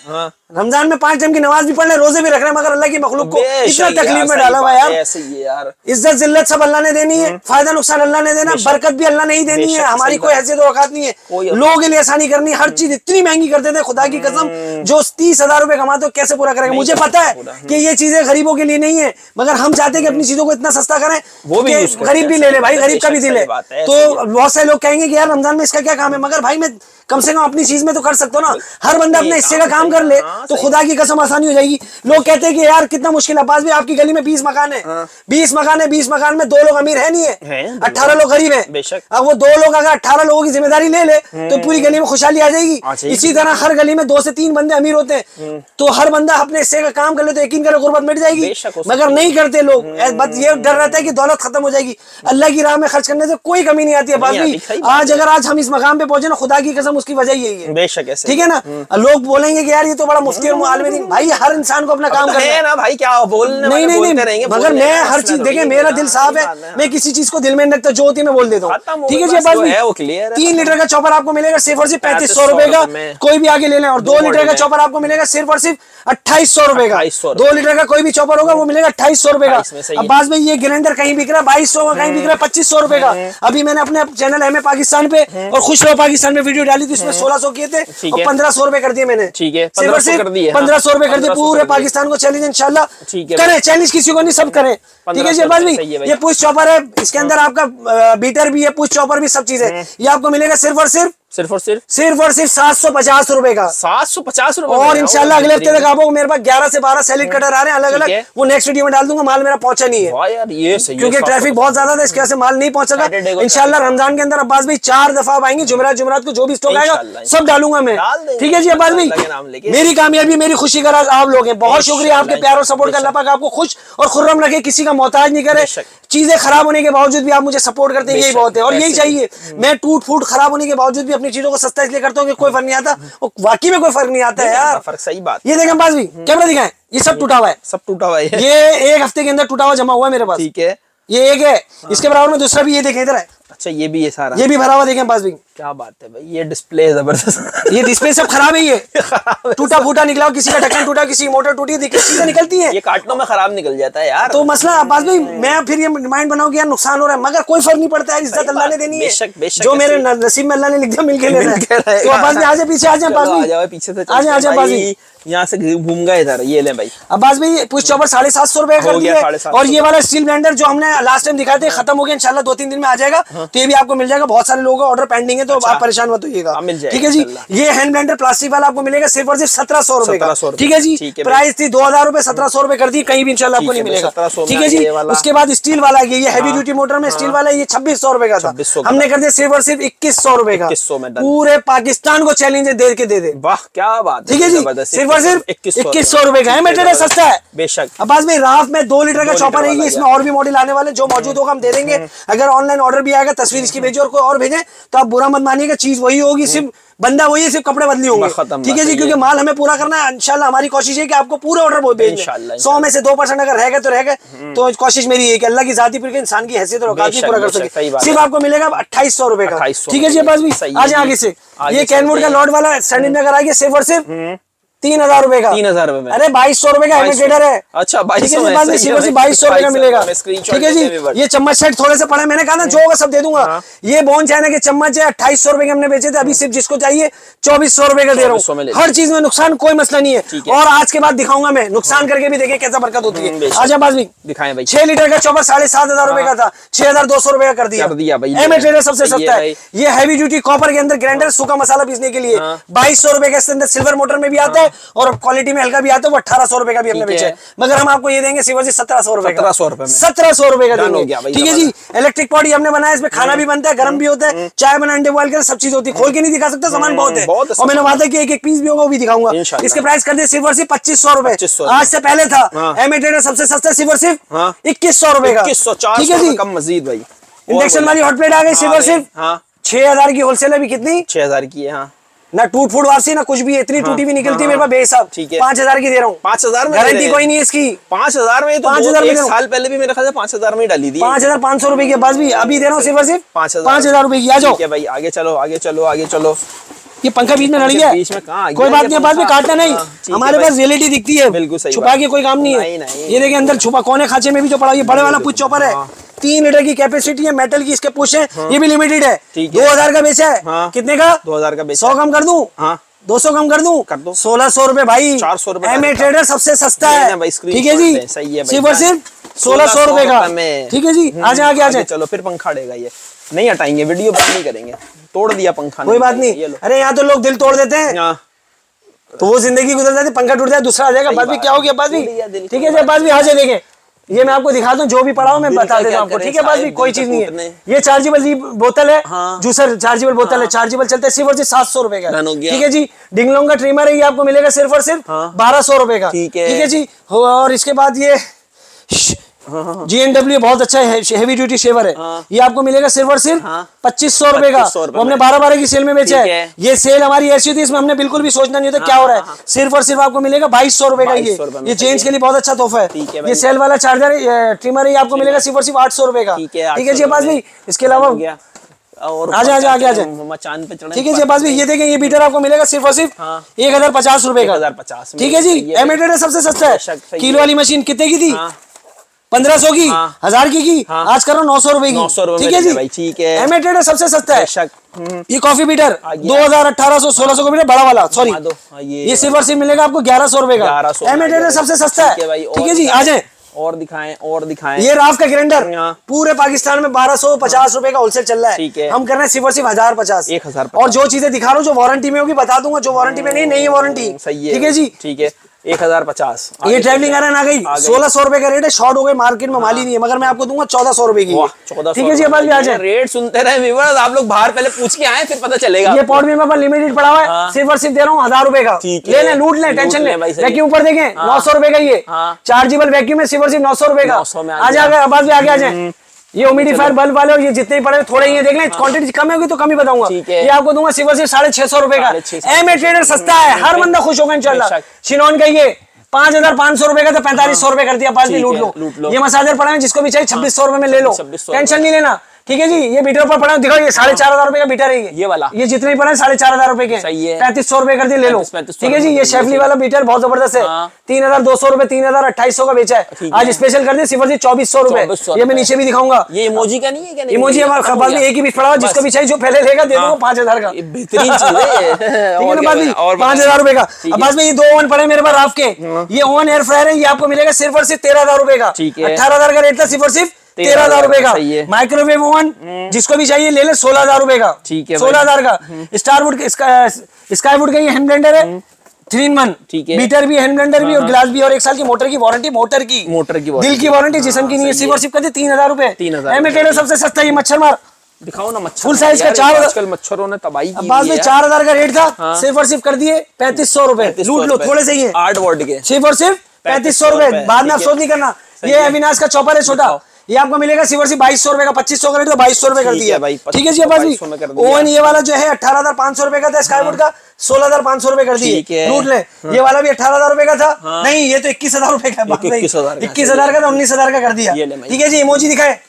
[SPEAKER 2] रमजान में 5 टाइम की नमाज भी पढ़ने, रोजे भी रख रहे हैं, मगर अल्लाह की मखलूक को इतना तकलीफ में डाला हुआ यार। इज्जत जिल्लत सब अल्लाह ने देनी है, फायदा नुकसान अल्लाह ने देना, बरकत भी अल्लाह ने ही देनी है। हमारी कोई हैसियत और औकात नहीं है, लोगों के लिए आसानी करनी है। हर चीज इतनी महंगी कर देते हैं, खुदा की कसम, जो 30,000 रुपए कमाते हो कैसे पूरा करेंगे? मुझे पता है कि ये चीजें गरीबों के लिए नहीं है, मगर हम चाहते हैं कि अपनी चीजों को इतना सस्ता करें, वो भी गरीब भी ले ले भाई, गरीब का भी दिल है। तो बहुत सारे लोग कहेंगे कि यार रमजान में इसका क्या काम है, मगर भाई मैं कम से कम अपनी चीज में तो कर सकता हूँ ना। हर बंदा अपने हिस्से का काम कर ले तो खुदा की कसम आसानी हो जाएगी। लोग कहते हैं कि यार कितना मुश्किल है, पास भी आपकी गली में 20 मकान है, 20 मकान है, 20 मकान में 2 लोग अमीर है नहीं है, 18 लोग गरीब है। अब वो 2 लोग अगर 18 लोगों की जिम्मेदारी ले ले तो पूरी गली में खुशहाली आ जाएगी। इसी तरह हर गली में 2 से 3 बंदे अमीर होते हैं, तो हर बंदा अपने हिस्से का काम कर ले तो यकीन करो गुर्बत मिट जाएगी। मगर नहीं करते लोग, बस ये डर रहता है कि दौलत खत्म हो जाएगी। अल्लाह की राह में खर्च करने से कोई कमी नहीं आती है। आज अगर आज हम इस मकाम पे पहुंचे ना, खुदा की कसम उसकी वजह यही है।
[SPEAKER 1] बेशक ऐसे,
[SPEAKER 2] ठीक है ना। लोग बोलेंगे कि यार ये तो बड़ा मुफ्ती और मुआलिम है, भाई हर इंसान को अपना काम करना
[SPEAKER 1] है ना भाई, क्या बोलने
[SPEAKER 2] नहीं नहीं
[SPEAKER 1] बोलते रहेंगे,
[SPEAKER 2] मगर मैं हर चीज देखे, मेरा दिल साफ है, मैं किसी चीज को दिल में नहीं रखता, जो होती है मैं बोल देता हूँ। ठीक है जी, बात
[SPEAKER 1] वो क्लियर है।
[SPEAKER 2] 3 लीटर का चॉपर आपको मिलेगा सिर्फ और सिर्फ 3500 रुपए का, कोई भी आगे ले लें। और 2 लीटर का चॉपर आपको मिलेगा सिर्फ और सिर्फ 2800 रुपए का। 2 लीटर का कोई भी चॉपर होगा वो मिलेगा 2800 रुपए का। अब बाद में ये ग्राइंडर कहीं बिक रहा है 2200 का, कहीं बिक रहा है 2500 रुपए का। अभी मैंने अपने चैनल एमए पाकिस्तान पे और खुश रहो पाकिस्तान में वीडियो डाली थी, उसमें 1600 किए थे और 1500 रुपए कर दिए मैंने।
[SPEAKER 1] ठीक है,
[SPEAKER 2] 1500 कर दिए पूरे पाकिस्तान को चैलेंज इंशाल्लाह करें। चैलेंज किसी को नहीं, सब करें। ठीक है जी बात भी। ये पुश चॉपर है, इसके अंदर आपका बीटर भी है, पुश चॉपर भी, सब चीजें। ये आपको मिलेगा सिर्फ और सिर्फ 750 रुपए का।
[SPEAKER 1] 750 रुपए।
[SPEAKER 2] और इंशाल्लाह अगले हफ्ते तक आपको मेरे पास 11 से 12 सैलेड कटर आ रहे हैं अलग अलग, वो नेक्स्ट वीडियो में डाल दूंगा। माल मेरा पहुंचा नहीं है
[SPEAKER 1] यार, ये सही है,
[SPEAKER 2] क्योंकि ट्रैफिक बहुत ज्यादा था, इसके वजह से माल नहीं पहुंचा। इंशाल्लाह रमजान के अंदर अब्बास भाई 4 दफा आएंगे, जुमेरात को जो भी स्टॉक आएगा सब डालूंगा मैं। ठीक है जी अब्बास भाई, मेरी कामयाबी मेरी खुशी का राज आप लोग हैं। बहुत शुक्रिया आपके प्यार और सपोर्ट का। अल्लाह पाक आपको खुश और खुर्रम रखे, किसी का मोहताज नहीं करे। चीजें खराब होने के बावजूद भी आप मुझे सपोर्ट करते हैं, यही बहुत है और यही चाहिए। मैं टूट फूट खराब होने के बावजूद भी अपनी चीजों को सस्ता इसलिए करता हूँ कि कोई फर्क नहीं आता, वाकई में कोई फर्क नहीं आता है यार।
[SPEAKER 1] फर्क सही बात।
[SPEAKER 2] ये देखें पास भी कैमरा दिखाएं, ये सब टूटा हुआ है,
[SPEAKER 1] सब टूटा हुआ है।
[SPEAKER 2] ये 1 हफ्ते के अंदर टूटा हुआ जमा हुआ है मेरे पास।
[SPEAKER 1] ठीक है,
[SPEAKER 2] ये एक है, इसके बराबर में दूसरा भी ये देखें इधर है।
[SPEAKER 1] अच्छा, ये भी है सारा,
[SPEAKER 2] ये भी भरा हुआ देखें पास भी।
[SPEAKER 1] क्या बात है भाई, ये डिस्प्ले जबरदस्त।
[SPEAKER 2] ये डिस्प्ले सब खराब है, ये टूटा फूटा निकला, किसी का ढक्कन टूटा, किसी की मोटर टूटी, चीजें निकलती है।
[SPEAKER 1] ये काटने में खराब निकल जाता है यार।
[SPEAKER 2] तो मसला अब्बास भाई, मैं फिर ये माइंड बनाऊं कि यार नुकसान हो रहा है, मगर कोई फर्क नहीं पड़ता है। इज्जत अल्लाह ने देनी है, जो मेरे नसीब में अल्लाह ने लिख दिया मिल के लेना है। तो अब्बास भाई आजा पीछे, आजा अब्बास भाई
[SPEAKER 1] पीछे से,
[SPEAKER 2] आजा अब्बास भाई,
[SPEAKER 1] यहाँ से घूम गए इधर। ये ले भाई
[SPEAKER 2] अब्बास भाई, पुश चॉपर 750 रुपए कर दिया। और ये वाला स्टील ब्लेंडर जो हमने लास्ट टाइम दिखाए थे खत्म हो गया, इंशाल्लाह 2-3 दिन में आ जाएगा। तो ये भी आपको मिल जाएगा, बहुत सारे लोगों का ऑर्डर पेंडिंग है, तो आप परेशान मत होइएगा। ठीक है जी। ये हैंड ब्लेंडर प्लास्टिक वाला आपको मिलेगा सिर्फ और सिर्फ 1700 रुपए का। ठीक है जी, प्राइस थी 2000 रुपए, 1700 रुपए कर दी, कहीं भी इंशाल्लाह आपको नहीं मिलेगा। ठीक है जी। उसके बाद स्टील वाला, ये हैवी ड्यूटी मोटर में स्टील वाला, ये 2600 रुपए का था, हमने कर दिया सिर्फ और सिर्फ 2100 रुपए का। पूरे पाकिस्तान को चैलेंज दे के दे दे।
[SPEAKER 1] वाह क्या बात।
[SPEAKER 2] ठीक है जी, सिर्फ और सिर्फ 2100 रुपए का है। मटेरियल सस्ता है
[SPEAKER 1] बेशक।
[SPEAKER 2] अब्बास भाई राफ में 2 लीटर का चॉपर है, इसमें और भी मॉडल आने वाले, जो मौजूद होगा हम दे देंगे। अगर ऑनलाइन ऑर्डर भी आएगा, तस्वीर इसकी भेजिए और कोई और भेजे तो आप बुरा मत मानिएगा, चीज वही होगी, सिर्फ बंदा वही है, सिर्फ कपड़े बदली होंगे। ठीक है जी, क्योंकि माल हमें पूरा करना है। इंशाल्लाह हमारी कोशिश है कि आपको पूरे ऑर्डर बहुत भेजें। 100 में से 2% अगर रह गए तो रह गए, तो कोशिश मेरी है कि अल्लाह की जाती पर इंसान की हैसियत और औकात भी पूरा कर सके। सिर्फ आपको मिलेगा 2800 रुपए का। ठीक है जी अब्बास भाई, आज आगे से ये कैनवुड का लॉट वाला सैंडल में अगर आएगी सिर्फ और सिर्फ 3000 रुपए का।
[SPEAKER 1] 3000 रुपए में,
[SPEAKER 2] अरे 2200 रुपए का ट्रेडर है।
[SPEAKER 1] अच्छा 2200
[SPEAKER 2] रुपए का मिलेगा। ठीक है जी। ये चम्मच सेट थोड़े से पड़े, मैंने कहा ना जो होगा सब दे दूंगा। ये बोन चाइना के चम्मच है, 2800 रुपए के हमने बेचे थे, अभी सिर्फ जिसको चाहिए 2400 रुपए का दे रहा हूँ। हर चीज में नुकसान, कोई मसला नहीं है। और आज के बाद दिखाऊंगा मैं, नुकसान करके भी देखे कैसा बरकत होती है। आज बात भी
[SPEAKER 1] दिखाएं भाई।
[SPEAKER 2] 6 लीटर का चॉपर 7500 रुपए का था, 6200 रुपए का कर दिया भाई। ट्रेडर सबसे सस्ता है। ये हैवी ड्यूटी कॉपर के अंदर ग्राइंडर, सूखा मसाला पीसने के लिए 2200 रुपए के अंदर सिल्वर मोटर में भी आता है और क्वालिटी में हल्का भी आता है। वो 1800 रुपए का भी हमने बेचा है, मगर हम आपको ये देंगे सिर्फ 1700 रुपए का। 1700 रुपए का देंगे। ठीक है जी। इलेक्ट्रिक पॉट हमने बनाया, इसमें खाना भी बनता है, गर्म भी होता है, चाय बना, अंडे बॉयल कर, सब चीज होती है। खोल के नहीं दिखा सकता, सामान बहुत है। और मैंने वादा किया एक पीस भी होगा वो भी दिखाऊंगा। इसके प्राइस कर दिए सिर्फ और सिर्फ 2500 रुपए। आज से पहले था एमए ट्रेडर सबसे सस्ता सिर्फ और सिर्फ 2100 रुपए का। ठीक है जी।
[SPEAKER 1] कम मजीद भाई।
[SPEAKER 2] इंडक्शन वाली हॉट प्लेट आ गई सिर्फ और सिर्फ 6000 की होलसेल है। भी कितनी?
[SPEAKER 1] 6000 की है।
[SPEAKER 2] ना टूट फूट वापसी ना कुछ भी, इतनी टूटी भी निकलती है मेरे पास बेहिसाब। 5000 की दे रहा हूँ।
[SPEAKER 1] 5000 में
[SPEAKER 2] गारंटी कोई नहीं है इसकी।
[SPEAKER 1] 5000 में तो
[SPEAKER 2] 5000
[SPEAKER 1] एक साल पहले भी मेरे ख्याल से 5000 में डाली थी।
[SPEAKER 2] 5500 रुपए के पास भी अभी दे रहा हूँ सिर्फ और सिर्फ 5000 रुपए की। आ जाओ
[SPEAKER 1] भाई, आगे चलो आगे चलो आगे चलो।
[SPEAKER 2] ये पंखा बीच में लड़ गया,
[SPEAKER 1] बीच में कहाँ?
[SPEAKER 2] कोई बात नहीं, बाद में काटना नहीं, हमारे पास रियलिटी दिखती है,
[SPEAKER 1] बिल्कुल सही,
[SPEAKER 2] छुपा के कोई काम नहीं है। ये देखिए अंदर छुपा कोने खांचे में भी जो पड़ा, ये बड़े वाला पुश चॉपर है, 3 लीटर की कैपेसिटी है, मेटल की इसके पुश है। ये भी लिमिटेड है, 2000 का बेचा है। कितने का? 2000 का बेचा। 100 कम कर दूं? 200 कम कर दूं? कर दो। 1600 रुपए भाई। 400 रुपए। एमए ट्रेडर सबसे सस्ता है। ठीक है जी, सिर्फ और सिर्फ 1600 रुपए का। ठीक है जी, आ जाए आगे आ जाए।
[SPEAKER 1] चलो फिर पंखा अड़ेगा, ये नहीं हटाएंगे, वीडियो बंद नहीं करेंगे। तोड़ दिया पंखा,
[SPEAKER 2] कोई बात नहीं। अरे यहाँ तो लोग दिल तोड़ देते हैं, तो वो जिंदगी गुजर जाती है, पंखा टूट जाए दूसरा आ जाएगा, बाद में क्या हो गया बाद में। ठीक है, बाद में आ जाए देखें, ये मैं आपको दिखाता हूँ, जो भी पड़ा हो मैं बता देता हूँ आपको। ठीक है, बाद में कोई चीज नहीं है। ये चार्जेबल बोतल है, जूसर चार्जेबल बोतल है, चार्जेबल चलता है, सिर्फ और सिर्फ 700 रुपए का। ठीक है जी। डिंगलोंग का ट्रिमर है, ये आपको मिलेगा सिर्फ और सिर्फ 1200 रुपए का। ठीक है जी। और इसके बाद GNW बहुत अच्छा हैवी ड्यूटी शेवर है। ये आपको मिलेगा सिर्फ और सिर्फ 2500 रुपए का। वो हमने 12-12 की सेल में बेचा है। ये सेल हमारी ऐसी थी, इसमें हमने बिल्कुल भी सोचना नहीं होता क्या हो रहा है। सिर्फ और सिर्फ आपको मिलेगा 2200 रुपए का। ये जेंट्स के लिए बहुत अच्छा तोहफा है। ये सेल वाला चार्जर ट्रिमर है, आपको मिलेगा सिर्फ और सिर्फ 800 रुपए का। ठीक है जी अब्बास भाई, इसके अलावा
[SPEAKER 1] और
[SPEAKER 2] आगे आ जाए।
[SPEAKER 1] मचान पे चढ़े।
[SPEAKER 2] ठीक है जी अब्बास भाई, ये देखें ये बीटर आपको मिलेगा सिर्फ और सिर्फ 1050 रुपए का।
[SPEAKER 1] 1050।
[SPEAKER 2] ठीक है जी, एमिटेड सबसे सस्ता है। किलो वाली मशीन कितने की थी? 1500 की, 1000 की आज कर रहा हूँ 900 रुपए की।
[SPEAKER 1] 900 रुपए
[SPEAKER 2] ठीक है जी,
[SPEAKER 1] ठीक है।
[SPEAKER 2] एमिटेड सबसे सस्ता है। ये कॉफी बीटर 2000, 1800, 1600 का बीटर बड़ा वाला, सॉरी ये सिर्फ और सिर्फ मिलेगा आपको 1100 रुपए का। एमिटेड सबसे सस्ता है। ठीक है जी, आ जाए
[SPEAKER 1] और दिखाएं।
[SPEAKER 2] ये राफ का ग्राइंडर पूरे पाकिस्तान में 1250 रुपए का होलसेल चल रहा है। हम कर रहे हैं सिर्फ और सिर्फ 1050। और जो चीजें दिखा रहा हूँ जो वारंटी में होगी बता दूंगा, जो वारंटी में नहीं है वारंटी। ठीक है जी,
[SPEAKER 1] ठीक है। 1050।
[SPEAKER 2] ये ट्रैवलिंग आयरन आ गई 1600 रुपए का रेट है। शॉर्ट हो गई, मार्केट में माली नहीं है, मगर मैं आपको दूंगा 1400 रुपए की। ठीक है जी, अब आ जाए।
[SPEAKER 1] रेट सुनते रहे व्यूअर्स, आप लोग बाहर पहले पूछ के आए फिर पता चलेगा।
[SPEAKER 2] ये पॉट में मैं लिमिटेड पड़ा हुआ है, सिर्फ और सिर्फ दे रहा हूँ 1000 रुपए का। ले लें, लूट लें, टेंशन लें। वैक्यूम ऊपर देखें 900 रुपए का। ये चार्जेबल वैक्यूम है, सिर्फ और सिर्फ 900 रुपए का। आ जाएगा अब आगे आ जाए। ये ह्यूमिडिफायर बल्ब वाले ये जितने पड़े थोड़े ही देख लें, क्वांटिटी कम होगी तो कम ही बताऊंगा। ये आपको दूंगा सिर्फ और सिर्फ 650 रुपए का। एमिटेड सस्ता है, हर बंदा खुश होगा इंशाल्लाह। शिनॉन का ये 5500 रुपए का था, 4500 रुपए कर दिया। पास भी लूट लो। ये मसाजर पड़ा है, जिसको भी चाहिए 2600 रुपए में ले लो, टेंशन नहीं लेना। ठीक है जी, ये बीटर पर पड़ा दिखाओ, ये 4500 रुपए का बीटर है। ये वाला, ये जितने पड़े 4500 रुपए के, 3500 रुपए कर दिए, ले लो। ठीक है जी, ये शेफली वाला बीटर बहुत जबरदस्त है। 3200 रुपए, 3800 का बेचा है। आज स्पेशल कर दिया सिर्फ 2400 रुपए। ये मैं नीचे भी दिखाऊंगा।
[SPEAKER 1] ये इमोजी का नहीं है?
[SPEAKER 2] इमोजी हमारे पास एक ही पीस पड़ा हुआ, जिसको भी चाहिए जो पहले लेगा दे दूंगा 5000 का।
[SPEAKER 1] बेहतरीन चीज है।
[SPEAKER 2] ठीक है ना बाजी, 5000 रुपए का। अब बस में ये 2 ओवन पड़े मेरे पास आपके। ये ओवन एयर फ्रायर है, ये आपको मिलेगा सिर्फ और सिर्फ 13000 रुपए का। 18000 का रेट था, सिर्फ और सिर्फ 13000 रुपए का। माइक्रोवेव ओवन जिसको भी चाहिए ले ले 16000 रुपए का। ठीक है, 16000 का। स्टारवुड स्काईवुड का ये हैंड ब्लेंडर है 3 in 1। ठीक है, बीटर भी, हैंड ब्लेंडर भी और गिलास भी, और 1 साल की मोटर की वारंटी। मोटर की दिल की वारंटी, जिस्म की नहीं है। सिर्फ और सिर्फ कहते 3000 रुपए। एमिटेड सबसे सस्ता। ये मच्छर मार
[SPEAKER 1] दिखाओ ना, मच्छर
[SPEAKER 2] फुल साइज का 4000।
[SPEAKER 1] आजकल मच्छरों ने तबाही की
[SPEAKER 2] बाद में 4000 का रेट था, सिर्फ और सिर्फ कर दिए 3500 रुपए। लूट लो, थोड़े से ही है
[SPEAKER 1] 8 वॉट के,
[SPEAKER 2] सिर्फ और सिर्फ 3500 रुपए। बाद में अफसोस नहीं करना। ये अविनाश का चॉपर है छोटा, ये आपको मिलेगा सिर्फ और सिर्फ 2200 रुपए का। 2500 का रेट था, 2200 रुपए कर दिया। ठीक है जी अब्बास। ओवन ये वाला जो है 18500 रुपए का था, स्काईवुड का 16500 रुपए कर दिए। लूट ले। ये वाला भी 18000 रुपए का था, नहीं ये तो 21000 रुपए का। 21000 का था, 19000 का कर दिया। ठीक है जी, इमोजी दिखाए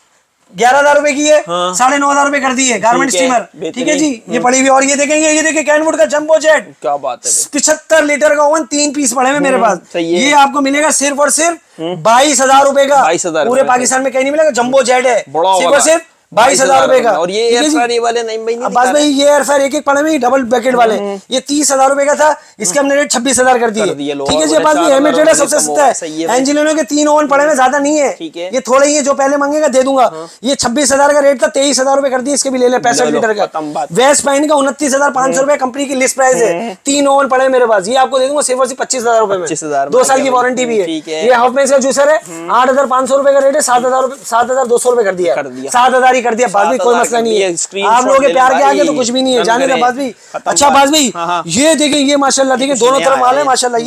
[SPEAKER 2] 11000 रुपए की है, 9500 रुपए कर दिए। Garment steamer. ठीक है जी, ये पड़ी हुई। और ये देखेंगे, ये देखिए कैनवुड का जंबो जेट, क्या बात है। 75 लीटर का ओवन, 3 पीस पड़े हैं मेरे पास। ये आपको मिलेगा सिर्फ और सिर्फ 22000 रुपए का। पूरे पाकिस्तान में कहीं नहीं मिलेगा, जंबो जेट है, सिर्फ और सिर्फ 22000 रुपए का।
[SPEAKER 1] और ये एयर फ्रायर वाले नहीं
[SPEAKER 2] बस भाई, ये एयर फ्रायर एक पड़े में डबल बैकेट वाले, ये 30000 रुपए का था, इसके हमने रेट 26000 कर दिए। ठीक है जी, बस एमिटेड सबसे सस्ता है। एंजिलिनो के 3 ओवन पड़े में, ज्यादा नहीं है, ये थोड़े ही है। जो पहले मांगेगा दे दूंगा। ये 26000 का रेट था, 23000 रुपए कर दिए। इसके भी ले ले 65 लीटर का। वेस्ट पाइन का 29500 रुपए कंपनी की लिस्ट प्राइस है। 3 ओवन पड़े मेरे पास, ये आपको दे दूंगा सिर्फ और सिर्फ 25000 रुपए में। 2 साल की वारंटी भी है। ये हाफ का जूसर है, 8500 रुपए का रेट है, 7200 रुपए कर दिया। 7000 ही कर दिया। कोई मसला नहीं है, आप लोगों के प्यार के आगे तो कुछ भी नहीं है, जाने दो बात भी। अच्छा बात भी, ये देखिए, ये माशाल्लाह देखिए दोनों तरफ माल है माशाल्लाह।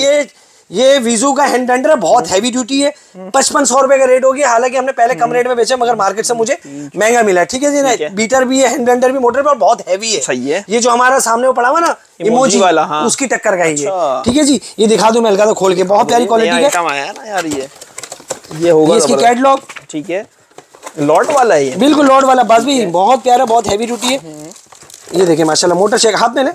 [SPEAKER 2] ये वीजू का हैंड ब्लेंडर है, बहुत हैवी ड्यूटी है। 5500 रुपए का रेट हो गया। हालांकि हमने पहले कम रेट में बेचा, मगर मार्केट से मुझे महंगा मिला है। ठीक है जी ना, बीटर भी है, हैंड ब्लेंडर भी, मोटर पर बहुत हैवी है। सही है। ये जो हमारा सामने वो पड़ा हुआ ना इमोजी वाला, उसकी टक्कर का ही है। ठीक है जी, ये दिखा दूं मैं हल्का तो खोल के, बहुत प्यारी क्वालिटी है। ये होगा इसकी कैटलॉग। ठीक है,
[SPEAKER 1] लॉट वाला है ये,
[SPEAKER 2] बिल्कुल लॉट वाला। बस भी बहुत प्यारा, बहुत हैवी ड्यूटी है। ये देखिए माशाल्लाह, मोटर शेक हाथ में ले।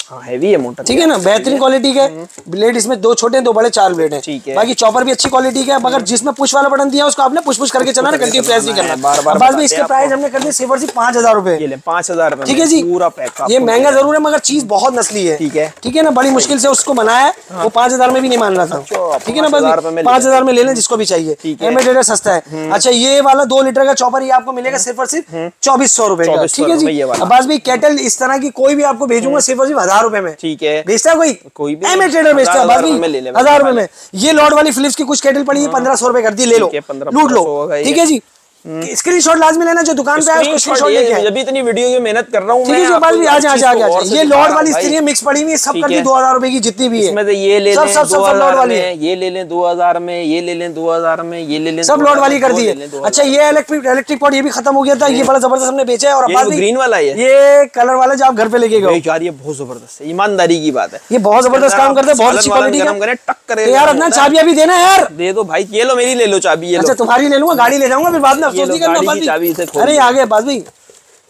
[SPEAKER 1] हाँ, हैवी है मोटर।
[SPEAKER 2] ठीक है ना, बेहतरीन क्वालिटी का। ब्लेड इसमें 2 छोटे 2 बड़े 4 ब्लेड हैं। ठीक है, बाकी चॉपर भी अच्छी क्वालिटी का है, मगर जिसमें पुश वाला बटन दिया उसको आपने पुश पुश करके चलाना, कंटिन्यू प्रेस नहीं करना। बाद में इसके प्राइस हमने कर दिए सिर्फ और सिर्फ 5000 रुपए।
[SPEAKER 1] 5000 रुपए।
[SPEAKER 2] ठीक है जी, पूरा पैक। ये महंगा जरूर है, मगर चीज बहुत नस्ली है। ठीक है, ठीक है ना, बड़ी मुश्किल से उसको बनाया है, वो 5000 में भी नहीं मान रहा था। ठीक है ना, बस 5000 में ले लें जिसको भी चाहिए। एमिटेड सस्ता है। अच्छा, ये वाला 2 लीटर का चॉपर, ये आपको मिलेगा सिर्फ और सिर्फ 2400 रुपए का। ठीक है जी, बस भी केटल इस तरह की कोई भी आपको भेजूंगा सिर्फ और सिर्फ 1000 रुपए में। ठीक है, बेचता कोई भी एमिटेड बेचता है, 1000 रुपए में। ये लॉट वाली फिलिप्स की कुछ केटल पड़ी है, 1500 रुपए कर दी, ले लो, लूट लो। ठीक है जी, स्क्रीनशॉट लाजमी लेना, जो दुकान पे आया उसको स्क्रीनशॉट लेके आए।
[SPEAKER 1] जब इतनी वीडियो की मेहनत कर रहा हूँ
[SPEAKER 2] ठीक है जी, बात भी आ जा ये लॉट वाली स्त्री मिक्स पड़ी हुई है, सब करती 2000 रुपए की जितनी भी है।
[SPEAKER 1] इसमें से ये ले लें
[SPEAKER 2] सब
[SPEAKER 1] 2000 वाली, ये ले लें 2000 में, ये ले लें 2000 में, ये ले लें,
[SPEAKER 2] सब लॉट वाली कर दी है। अच्छा ये इलेक्ट्रिक पॉट ये भी खत्म हो गया था, ये बड़ा जबरदस्त हमने बेचा है। और
[SPEAKER 1] ग्रीन वाला है,
[SPEAKER 2] ये कलर वाला जो आप घर पे लेके गए
[SPEAKER 1] यार, ये बहुत जबरदस्त है, ईमानदारी की बात है,
[SPEAKER 2] ये बहुत जबरदस्त काम करते हैं, बहुत अच्छी क्वालिटी का।
[SPEAKER 1] टक्कर
[SPEAKER 2] यार अपना चाबियां भी देना यार,
[SPEAKER 1] दे दो भाई, ये लो मेरी ले लो चाबी।
[SPEAKER 2] अच्छा तुम्हारी ले लूंगा, गाड़ी ले जाऊंगा फिर बाद में अफसोस नहीं करना। अरे आगे बात भी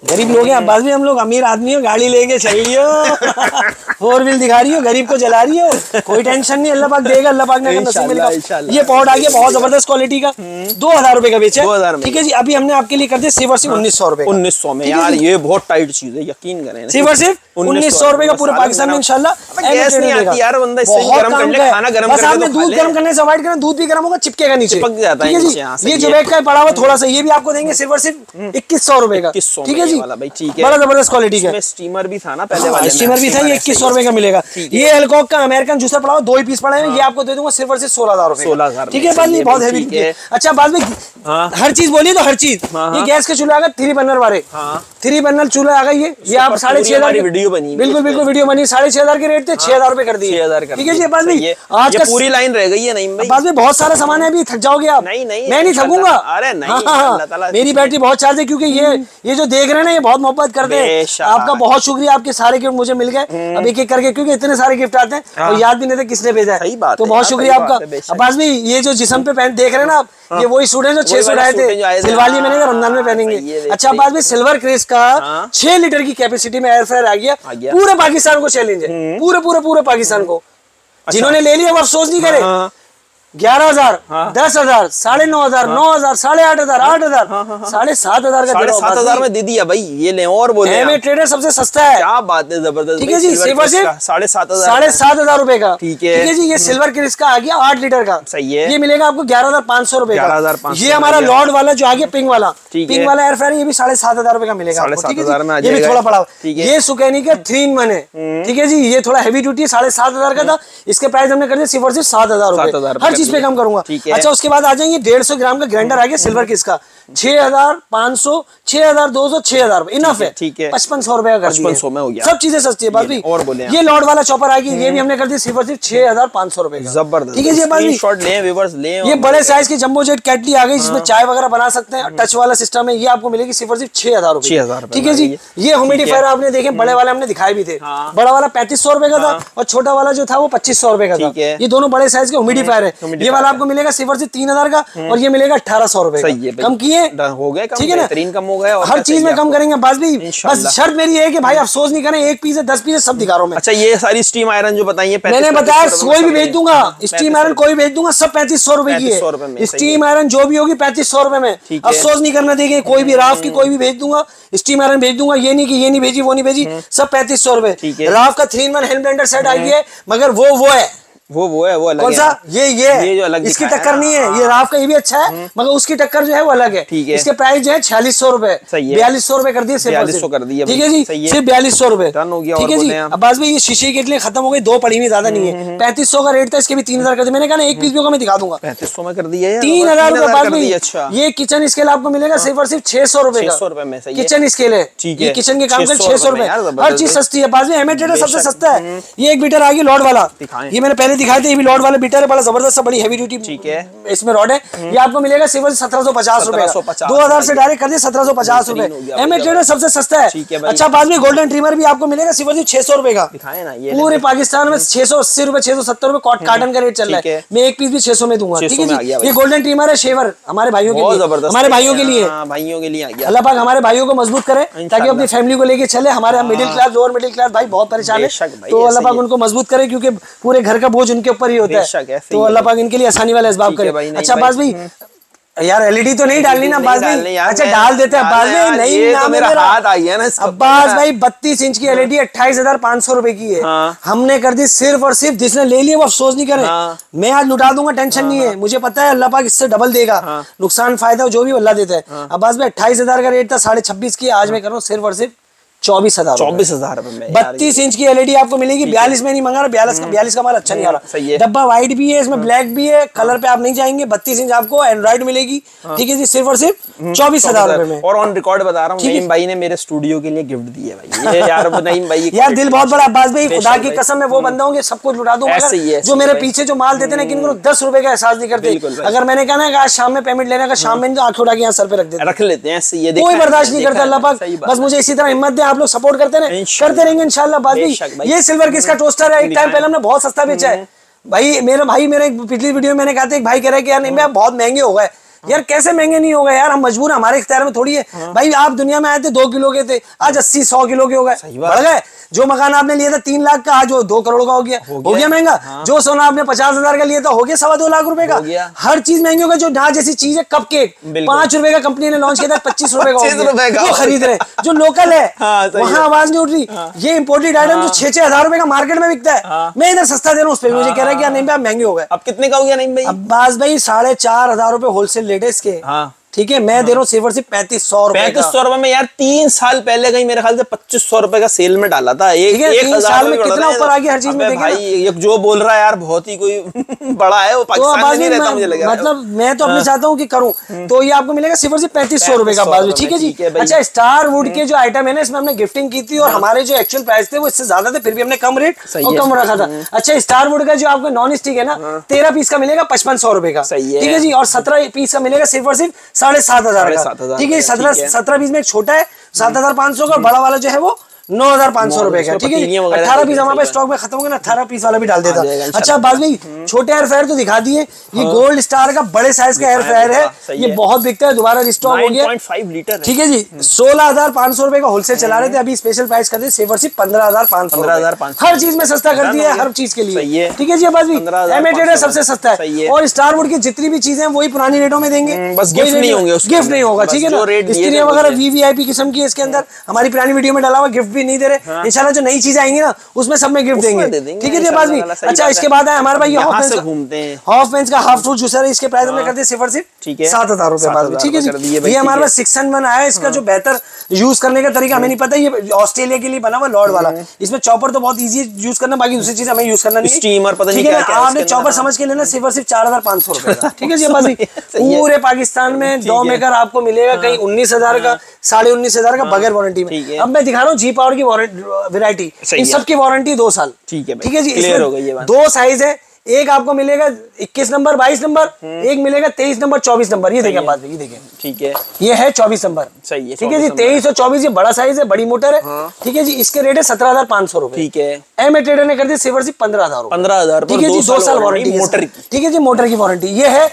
[SPEAKER 2] गरीब लोग हैं, अब्बास भी हम लोग अमीर आदमी हो, गाड़ी लेके चल रही हो 4 व्हील दिखा रही हो, गरीब को जला रही हो, कोई टेंशन नहीं, अल्लाह पाक देगा, अल्लाह पाक ने नसीब में लिखा। ये पॉट आ गया बहुत जबरदस्त क्वालिटी का, 2000 रुपए का बेचा, ठीक है जी। अभी हमने आपके लिए कर दिया सिर्फ और सिर्फ 1900 रुपए,
[SPEAKER 1] 1900 में। यार ये बहुत टाइट चीज है, यकीन करें,
[SPEAKER 2] सिर्फ और सिर्फ 1900 रुपए का पूरे पाकिस्तान में इंशाल्लाह।
[SPEAKER 1] गैस नहीं आती यार, बंदा इससे गर्म कर ले, खाना गर्म
[SPEAKER 2] बस आपने दूध गर्म करने से अवॉइड करना, दूध भी गर्म होगा चिपकेगा नीचे,
[SPEAKER 1] चिपक जाता है नीचे।
[SPEAKER 2] ये जुबैक का पड़ा हुआ थोड़ा सा, ये भी आपको देंगे सिर्फ और सिर्फ 2100 रुपए का, ठीक है जी,
[SPEAKER 1] ठीक है।
[SPEAKER 2] बड़ा जबरदस्त क्वालिटी का।
[SPEAKER 1] स्टीमर भी था ना पहले वाले,
[SPEAKER 2] स्टीमर भी था, ये 2100 रुपए का मिलेगा। ये एल्कोक का अमेरिकन जूसर पड़ा हुआ 2 ही पीस पड़ा है, ये आपको दे दूंगा सिर्फ और सिर्फ 16000 रुपए,
[SPEAKER 1] 16000,
[SPEAKER 2] ठीक है। बात बहुत हैवी। अच्छा बाद में हर चीज बोलिए तो हर चीज, ये गैस के चूल्हा आ गया 3 बर्नर वाले, 3 बर्नर चूल्हा आ गया, ये आप 6500 की
[SPEAKER 1] वीडियो बनी,
[SPEAKER 2] बिल्कुल बिल्कुल वीडियो बनी, 6500 के रेट थे, 6000 रुपए कर दिए, ठीक है जी। बात में आज का
[SPEAKER 1] पूरी लाइन रह गई है, नहीं भाई
[SPEAKER 2] बाद में बहुत सारा सामान है, अभी थक जाओगे आप।
[SPEAKER 1] नहीं
[SPEAKER 2] मैं नहीं थकूंगा,
[SPEAKER 1] अरे नहीं,
[SPEAKER 2] मेरी बैटरी बहुत चार्ज है, क्योंकि ये जो देख रहे हैं ना, ये बहुत मोहब्बत करते हैं। आपका बहुत शुक्रिया, आपके सारे गिफ्ट मुझे मिल गए, अब एक एक करके, क्योंकि इतने सारे गिफ्ट आते हैं और याद भी नहीं थे किसने भेजा है, तो बहुत शुक्रिया आपका। अब्बास भाई ये जो जिस्म पे पहन देख रहे हैं ना आप, ये वही सूट है जो 6 सूट आए थे दिलवाली में, रमजान में पहनेंगे। अच्छा अब्बास भाई सिल्वर क्रेस का 6 लीटर की कैपेसिटी में एयर फ्रायर आ गया, पूरे पाकिस्तान को चैलेंज है, पूरे पाकिस्तान को। जिन्होंने ले लिया वो अफसोस नहीं करे। 11,000, 10,000, 9,500, 9,000, 8,500, 8,000, 7,500 का
[SPEAKER 1] 7,500 में दे दिया भाई, ये ले और बोले
[SPEAKER 2] एमए ट्रेडर सबसे सस्ता है,
[SPEAKER 1] क्या बात है, जबरदस्त।
[SPEAKER 2] ठीक है जी, सिर्फ 7,500 रुपए का, ठीक है जी। ये सिल्वर क्रिस का आ गया 8 लीटर का,
[SPEAKER 1] सही है,
[SPEAKER 2] ये मिलेगा आपको 11,500 रुपए का। ये हमारा लॉर्ड वाला जो आ गया पिंक वाला एयर फ्रायर, ये भी 7,500 रुपए का मिलेगा, ये भी थोड़ा पड़ा। ये सुकैनी का 3 in 1 है, ठीक है जी। ये थोड़ा हैवी ड्यूटी है, 7,500 का था, इसके प्राइस हमने कर दिया सिर्फ और सिर्फ 7,000 रुपए, चीज पे कम करूंगा। अच्छा उसके बाद आ जाएंगे 150 ग्राम का ग्राइंडर आ गया सिल्वर किसका, 6,500, 6,200, 6,000 इनफ है,
[SPEAKER 1] ठीक है।
[SPEAKER 2] 5500 रुपए का,
[SPEAKER 1] 5500 में हो गया,
[SPEAKER 2] सब चीजें सस्ती है। बात भी
[SPEAKER 1] और बोले
[SPEAKER 2] ये लॉर्ड वाला चॉपर आ गया, ये भी हमने कर दिया सिर्फ और सिर्फ 6,500 रुपए का,
[SPEAKER 1] जबरदस्त,
[SPEAKER 2] ठीक है जी। बात
[SPEAKER 1] शॉट ले व्यूअर्स ले,
[SPEAKER 2] ये बड़े साइज की जंबो जेट केटली आ गई, जिसमें चाय वगैरह बना सकते हैं, टच वाला सिस्टम है, ये आपको मिलेगी सिर्फ और सिर्फ 6,000 रुपए, ठीक है जी। ये ह्यूमिडिफायर आपने देखे, बड़े वाले हमने दिखाए भी थे, बड़ा वाला 3500 रुपए का था और छोटा वाला जो था वो 2500 रुपए का था। ये दोनों बड़े साइज के ह्यूमिडिफायर है, ये वाला आपको मिलेगा सिर्फ और सिर्फ 3,000 का, और ये मिलेगा 1,800 रुपए का। कम किए
[SPEAKER 1] हो गए,
[SPEAKER 2] ठीक है ना,
[SPEAKER 1] कम हो गया,
[SPEAKER 2] हर चीज में कम करेंगे। बस शर्त मेरी है कि भाई अफसोस नहीं करें, 1 पीस है 10 पीस है सब दिखा रहा हूं मैं।
[SPEAKER 1] अच्छा ये सारी स्टीम आयरन जो बताइए,
[SPEAKER 2] मैंने बताया कोई भी भेज दूंगा, स्टीम आयरन कोई भेज दूंगा, सब 3500 रुपए की है, स्टीम आयरन जो भी होगी 3500 रुपए में, अफसोस नहीं करना। देखिए कोई भी राफ की कोई भी भेज दूंगा, स्टीम आयरन भेज दूंगा, ये नहीं कि ये नहीं भेजी वो नहीं भेजी, सब 3500 रुपए। राफ का 3 in 1 हैंड ब्लेंडर सेट आई है, मगर वो है
[SPEAKER 1] वो अलग
[SPEAKER 2] कौन सा, ये
[SPEAKER 1] जो अलग
[SPEAKER 2] इसकी टक्कर नहीं है, ये राफ का ये भी अच्छा है, मगर उसकी टक्कर जो है वो अलग है, इसके प्राइस जो है 4600 रुपए, 4200 रुपए कर दिए, 4200 कर दिए, ठीक है जी, सिर्फ 4200 रुपए, ठीक है जी। अब बस भाई ये शीशे के लिए खत्म हो गई, 2 पड़ी हुई ज्यादा नहीं है, 3500 का रेट था, इसके भी 3,000 कर दिए। मैंने कहा ना 1 पीस भी होगा मैं दिखा दूंगा,
[SPEAKER 1] 3500 में कर दिया,
[SPEAKER 2] 3,000 रुपए। बस भाई ये किचन स्केल आपको मिलेगा सिर्फ और सिर्फ 600 रुपए का, किचन स्केल है, ये किचन के काम का 600 रुपए, हर चीज सस्ती है। बस में एमेटेड सबसे सस्ता है। ये एक बीटर आ गई लॉर्ड वाला, ये मैंने पहले दिखाया था, ये भी लॉर्ड वाला बीटर है, बड़ा जबरदस्त बड़ी हैवी ड्यूटी, ठीक है, इसमें रॉड है। ये आपको मिलेगा सिर्फ 1750 रुपए, 2000 से डायरेक्ट कर दिए 1750 रुपए, एमेटेड सबसे सस्ता है। अच्छा बाद में गोल्डन ट्रिमर भी आपको मिलेगा सिर्फ 600 रुपए का, पूरे पाकिस्तान में 680 रुपए 670 रुपए कॉटन का रेट चल रहा है, मैं 1 पीस भी 600 में दूंगा, ठीक है जी। ये गोल्डन ट्रिमर है शेवर, हमारे भाइयों के लिए, हमारे भाइयों के लिए, अल्लाह पाक हमारे भाइयों को मजबूत करे ताकि अपनी फैमिली को लेके चले। हमारे middle class lower middle class भाई बहुत परेशान है, तो अल्लाह पाक उनको मजबूत करे, क्योंकि पूरे घर का बोझ उनके ऊपर ही होता है, तो अल्लाह पाक इनके लिए आसानी वाला असबाब करे। अच्छा बाज भाई यार एलईडी तो नहीं डालनी ना बाज भाई, अच्छा डाल देते हैं बाज भाई, नहीं ना मेरा हाथ आ गया ना अब्बास भाई, 32 इंच की एलईडी 28,500 रुपए की है, हमने कर दी सिर्फ और सिर्फ, जिसने ले लिया वो अफसोस नहीं करे, मैं आज लुटा दूंगा, टेंशन नहीं है, मुझे पता है अल्लाह पाक इससे डबल देगा, नुकसान फायदा जो भी अल्लाह देता है। अब्बास भाई 28,000 का रेट था, 26.5 की, आज मैं कर रहा हूँ सिर्फ और सिर्फ 24,000
[SPEAKER 1] 24,000 में।
[SPEAKER 2] 32 इंच की एलईडी आपको मिलेगी। 42 में नहीं मंगा रहा, 42 का माल अच्छा नहीं आ रहा। डब्बा व्हाइट भी है, इसमें ब्लैक भी है, कलर पे आप नहीं जाएंगे। 32 इंच आपको एंड्रॉइड मिलेगी, ठीक है जी, सिर्फ और सिर्फ 24,000 रुपए में।
[SPEAKER 1] और ऑन रिकॉर्ड बता रहा हूँ, नईम भाई ने मेरे स्टूडियो के लिए गिफ्ट दी है भाई। ये यार नईम भाई
[SPEAKER 2] यार दिल बहुत बड़ा। अब्बास भाई खुदा की कसम मैं वो बंदा हूँ कि सब कुछ लुटा दूं, जो मेरे पीछे जो माल देते ना, कि इनको 10 रुपए का एहसास नहीं करते। अगर मैंने कहा ना आज शाम में पेमेंट लेने का, शाम में आंखें उठा के यहाँ सर पे रख लेते हैं, कोई बर्दाश्त नहीं करता। अल्लाह पाक बस मुझे इसी तरह हिम्मत दे, आप लोग सपोर्ट करते रहे, करते रहेंगे इंशाल्लाह। भाई ये सिल्वर किस का टोस्टर है, एक टाइम पहले हमने बहुत सस्ता बेचा है भाई। मेरे पिछली वीडियो में मैंने कहा था, एक भाई कह रहा है कि यार नहीं बहुत महंगे हो गए। यार कैसे महंगे नहीं हो गए यार, हम मजबूर, हमारे इख्तियार में थोड़ी है भाई। आप दुनिया में आए थे 2 किलो के थे, आज 80-100 किलो के हो गए, बढ़ गए। जो मकान आपने लिया था 3 लाख का, आज वो 2 करोड़ का हो गया महंगा। जो सोना आपने 50,000 का लिया था, हो गया 2.25 लाख रुपए का। हर चीज महंगी हो गई। जो ना जैसी चीज है, कप केक 5 रुपए का कंपनी ने लॉन्च किया था, 25 रुपए का वो खरीद रहे। जो लोकल है वहाँ आवाज नहीं उठ रही। ये इम्पोर्टेड आइटम जो 6-6 हजार रुपए का मार्केट में बिकता है, मैं इधर सस्ता दे रहा हूँ, उस पर मुझे कह रहा है कि नहीं भाई महंगे हो गए।
[SPEAKER 1] अब कितने का हो गया नहीं भाई?
[SPEAKER 2] अब्बास भाई 4,500 रुपए होलसेल रेट है इसके, ठीक है। मैं दे रहा हूँ सिर्फ और सिर्फ 3500 रुपए।
[SPEAKER 1] 3500 रुपए में यार 3 साल पहले कहीं मेरे ख्याल से 2500 रुपए का सेल में डाला था। एक
[SPEAKER 2] 3 साल में कितना ऊपर आ गया हर चीज में
[SPEAKER 1] भाई। ये जो बोल रहा है यार बहुत ही कोई बड़ा है, वो पाकिस्तान में नहीं रहता मुझे लग रहा है।
[SPEAKER 2] मतलब मैं तो अपने चाहता हूँ कि करूँ, तो ये आपको मिलेगा सिर्फ और सिर्फ 3500 रुपए का बाजू, ठीक है जी। अच्छा स्टार वुड के जो आइटम है ना, इसमें हमने गिफ्टिंग की थी और हमारे जो एक्चुअल प्राइस थे वो इससे ज्यादा थे, फिर भी हमने कम रेट और कम रखा था। अच्छा स्टार वुड का जो आपको नॉन स्टिक है ना, 13 पीस का मिलेगा 5500 रुपए का, ठीक है जी। और 17 पीस का मिलेगा सिर्फ और सिर्फ 7,500 का, ठीक है। 17 पीस में एक छोटा है 7,500 का, बड़ा वाला जो है वो 9,500 रुपए का, ठीक है। 18 पीस हमारे पास स्टॉक में खत्म हो गया ना, 18 पीस वाला भी डाल देता। अच्छा बात भाई छोटे एयर फ्रायर तो दिखा दिए, ये गोल्ड स्टार का बड़े साइज का एयर फ्रायर है, ये बहुत बिकता है, दोबारा रिस्टॉक हो गया,
[SPEAKER 1] 9.5 लीटर,
[SPEAKER 2] ठीक है जी। 16,500 रुपए का होलसेल चला रहे थे, अभी स्पेशल प्राइस कर दिए सिर्फ और सिर्फ 15,500। हर चीज में सस्ता कर दिया है, हर चीज के लिए, ठीक है जी। बस एमएटेड सबसे सस्ता है, और स्टार वुड की जितनी भी चीजें वही पुरानी रेटों में देंगे,
[SPEAKER 1] बस गिफ्ट नहीं होंगे,
[SPEAKER 2] गिफ्ट नहीं होगा, ठीक है ना। स्त्रियां वगैरह वीवीआईपी किस्म की इसके अंदर हमारी पुरानी वीडियो में डाला हुआ, गिफ्ट भी नहीं दे रहे। इंशाल्लाह जो नई चीजें आएंगी ना उसमें सब में गिफ्ट देंगे, ठीक है जी बात भी। अच्छा इसके बाद है हमारे भाई हाफ बेंच का हाफ फ्रूट जूसर है, इसके प्राइस हमने कर दिए सिर्फ और सिर्फ 7,000 रुपए बात भी, ठीक है जी। ये हमारे पास 6-in-1 आया है, इसका जो बेहतर यूज करने का तरीका हमें नहीं पता, ये ऑस्ट्रेलिया के लिए बना हुआ लॉर्ड वाला। इसमें चॉपर तो बहुत ईजी यूज करना, बाकी दूसरी चीज हमें यूज करना नहीं,
[SPEAKER 1] स्टीमर पता नहीं
[SPEAKER 2] क्या है। आपने चॉपर समझ के लेना सिर्फ और सिर्फ 4,500 रुपए का, ठीक है जी बात भी। पूरे पाकिस्तान में डॉ मेकर आपको मिलेगा कहीं 19,000 का, 19,500 का बगैर वारंटी में। अब मैं दिखा रहा हूँ जी पावर की वैरायटी, इन सबकी वारंटी 2 साल,
[SPEAKER 1] ठीक है,
[SPEAKER 2] ठीक है जी। इसमें 2 साइज है, एक आपको मिलेगा 21 नंबर 22 नंबर, एक मिलेगा 23 नंबर 24 नंबर। ये देखिए बात, ये देखिए,
[SPEAKER 1] ठीक है,
[SPEAKER 2] ये है 24 नंबर,
[SPEAKER 1] सही है,
[SPEAKER 2] ठीक है जी। 23 और 24 ये बड़ा साइज है, बड़ी मोटर है, ठीक है जी। इसके रेट है 17,500 रुपए,
[SPEAKER 1] ठीक है।
[SPEAKER 2] एम ए ट्रेडर ने कर दिया सिर्फ 15,000, ठीक है जी। 2 साल वारंटी मोटर की, ठीक है जी, मोटर की वारंटी। ये है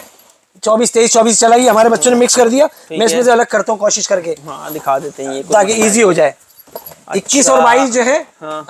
[SPEAKER 2] 24-23-24 चलाई, हमारे बच्चों ने मिक्स कर दिया, मैं इसमें से अलग करता हूँ कोशिश करके,
[SPEAKER 1] दिखा देते हैं
[SPEAKER 2] ताकि इजी हो जाए। 21 और 22 जो है,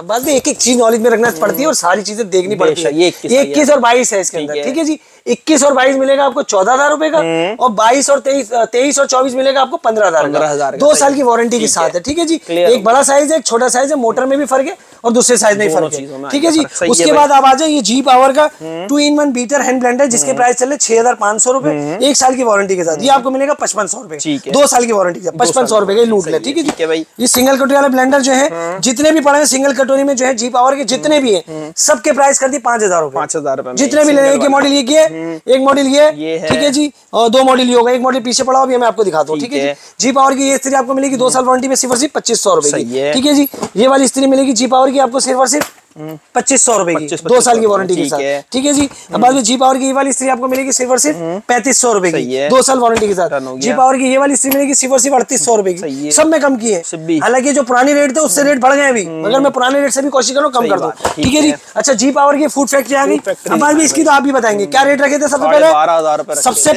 [SPEAKER 2] बस एक एक चीज नॉलेज में रखना पड़ती है और सारी चीजें देखनी पड़ती है। 21 और 22 है इसके अंदर, ठीक है जी। 21 और 22 मिलेगा आपको 14,000 रुपए का, और 22 और 23 और 24 मिलेगा आपको 15,000 का, 2 साल की वारंटी के साथ है, ठीक है जी। एक बड़ा साइज है, एक छोटा साइज है, मोटर में भी फर्क है और दूसरे साइज में भी फर्क है, ठीक है जी। उसके बाद आप आ जाए ये जी पावर का 2-in-1 बीटर हैंड ब्लेंडर, जिसके प्राइस चल रहे 6,500 रुपए, 1 साल की वारंटी के साथ। ये आपको मिलेगा 5,500 रुपए, 2 साल की वारंटी के साथ 5,500 रुपए का लूट ले, ठीक है जी। ये सिंगल कटोरी वाला ब्लेंडर जो है, जितने भी पड़े हैं सिंगल कटोरी में जो है जी पावर के जितने भी हैं, सबके प्राइस कर दी 5,000 रुपए,
[SPEAKER 1] 5,000 रुपए
[SPEAKER 2] जितने भी लेने। एक मॉडल ये एक मॉडल ये, ठीक है जी, और 2 मॉडल ये होगा, एक मॉडल पीछे पड़ा हुआ मैं आपको दिखाता हूँ, ठीक है जी पावर की ये इस्त्री आपको मिलेगी 2 साल वारंटी में सिर्फ और सिर्फ 2,500 रुपए की, ठीक है जी। ये वाली इस्त्री मिलेगी जी पावर की आपको सिर्फ और सिर्फ 2,500 रुपए की, 2 साल की वारंटी के साथ, ठीक है जी। अब बाद में जी पावर की ये वाली इस्त्री आपको मिलेगी सिर्फ और सिर्फ 3,500 रुपए की, 2 साल वारंटी के साथ। जी पावर की ये वाली इस्त्री मिलेगी सिर्फ और सिर्फ 3,800 रुपए की, सब में कम की है। हालांकि जो पुरानी रेट थे उससे रेट बढ़ गए अभी, मगर मैं पुराने रेट से भी कोशिश करूँ कम कर दूं, ठीक है जी। अच्छा जी पावर की फूड फैक्ट्री आ गई, अब बाद में इसकी तो आप भी बताएंगे क्या रेट रखे थे सबसे पहले?
[SPEAKER 1] 12,000
[SPEAKER 2] सबसे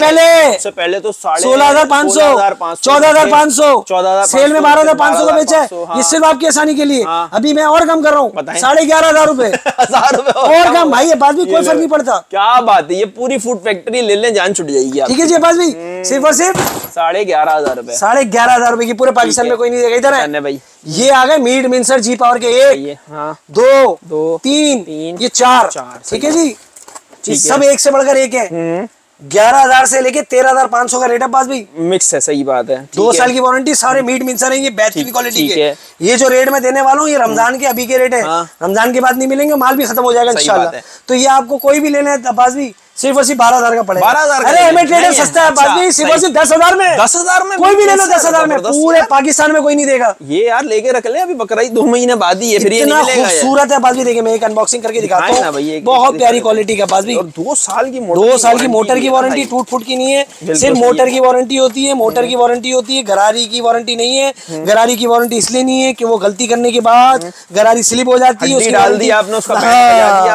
[SPEAKER 2] पहले
[SPEAKER 1] तो
[SPEAKER 2] 16,500, 14,500 सेल में 12,500 का बेचा है, ये सिर्फ आपकी आसानी के लिए। अभी मैं और कम कर रहा हूँ 11,500 रुपए और कम भाई, ये बात भी कोई फर्क नहीं पड़ता।
[SPEAKER 1] क्या बात है, ये पूरी फूड फैक्ट्री ले लें जान छुट जाएगी,
[SPEAKER 2] ठीक है जी। बात भी सिर्फ और सिर्फ
[SPEAKER 1] 11,500 रुपए,
[SPEAKER 2] 11,500 रुपए की, पूरे पाकिस्तान में कोई नहीं देगा। इधर है
[SPEAKER 1] भाई,
[SPEAKER 2] ये आ गए मीट मिंसर जी पावर के 1 2 3 ये 4, ठीक है जी। सब एक से बढ़कर एक है, 11,000 से लेके 13,500 का रेट है पास भाई।
[SPEAKER 1] मिक्स है, सही बात है।
[SPEAKER 2] 2 साल की वारंटी, सारे मीट मिक्सर है, ये बेहतरीन क्वालिटी के। ये जो रेट में देने वाला हूँ, ये रमजान के अभी के रेट है। रमजान के बाद नहीं मिलेंगे, माल भी खत्म हो जाएगा इंशाल्लाह। तो ये आपको कोई भी लेना है पास भी सिर्फ और सिर्फ 12,000 का पड़ेगा।
[SPEAKER 1] 12,000।
[SPEAKER 2] अरे एमए ट्रेडर सस्ता है बात, सिर्फ और सिर्फ 10,000 में।
[SPEAKER 1] 10,000 में
[SPEAKER 2] कोई भी ले लो, 10,000 में। पूरे पाकिस्तान में कोई नहीं देगा ये
[SPEAKER 1] यार। लेके रख ले, अभी बकरीद 2 महीने बाद ही है, फिर ये नहीं मिलेगा।
[SPEAKER 2] खूबसूरत है बात भी। देखिए मैं एक अनबॉक्सिंग करके दिखाता हूँ, बहुत प्यारी क्वालिटी का बात भी।
[SPEAKER 1] 2 साल की
[SPEAKER 2] मोटर की वारंटी, टूट फूट की नहीं है, सिर्फ मोटर की वारंटी होती है। मोटर की वारंटी होती है, गरारी की वारंटी नहीं है। गरारी की वारंटी इसलिए नहीं है कि वो गलती करने के बाद गरारी स्लिप हो जाती है,
[SPEAKER 1] डाल दिया आपने, उसका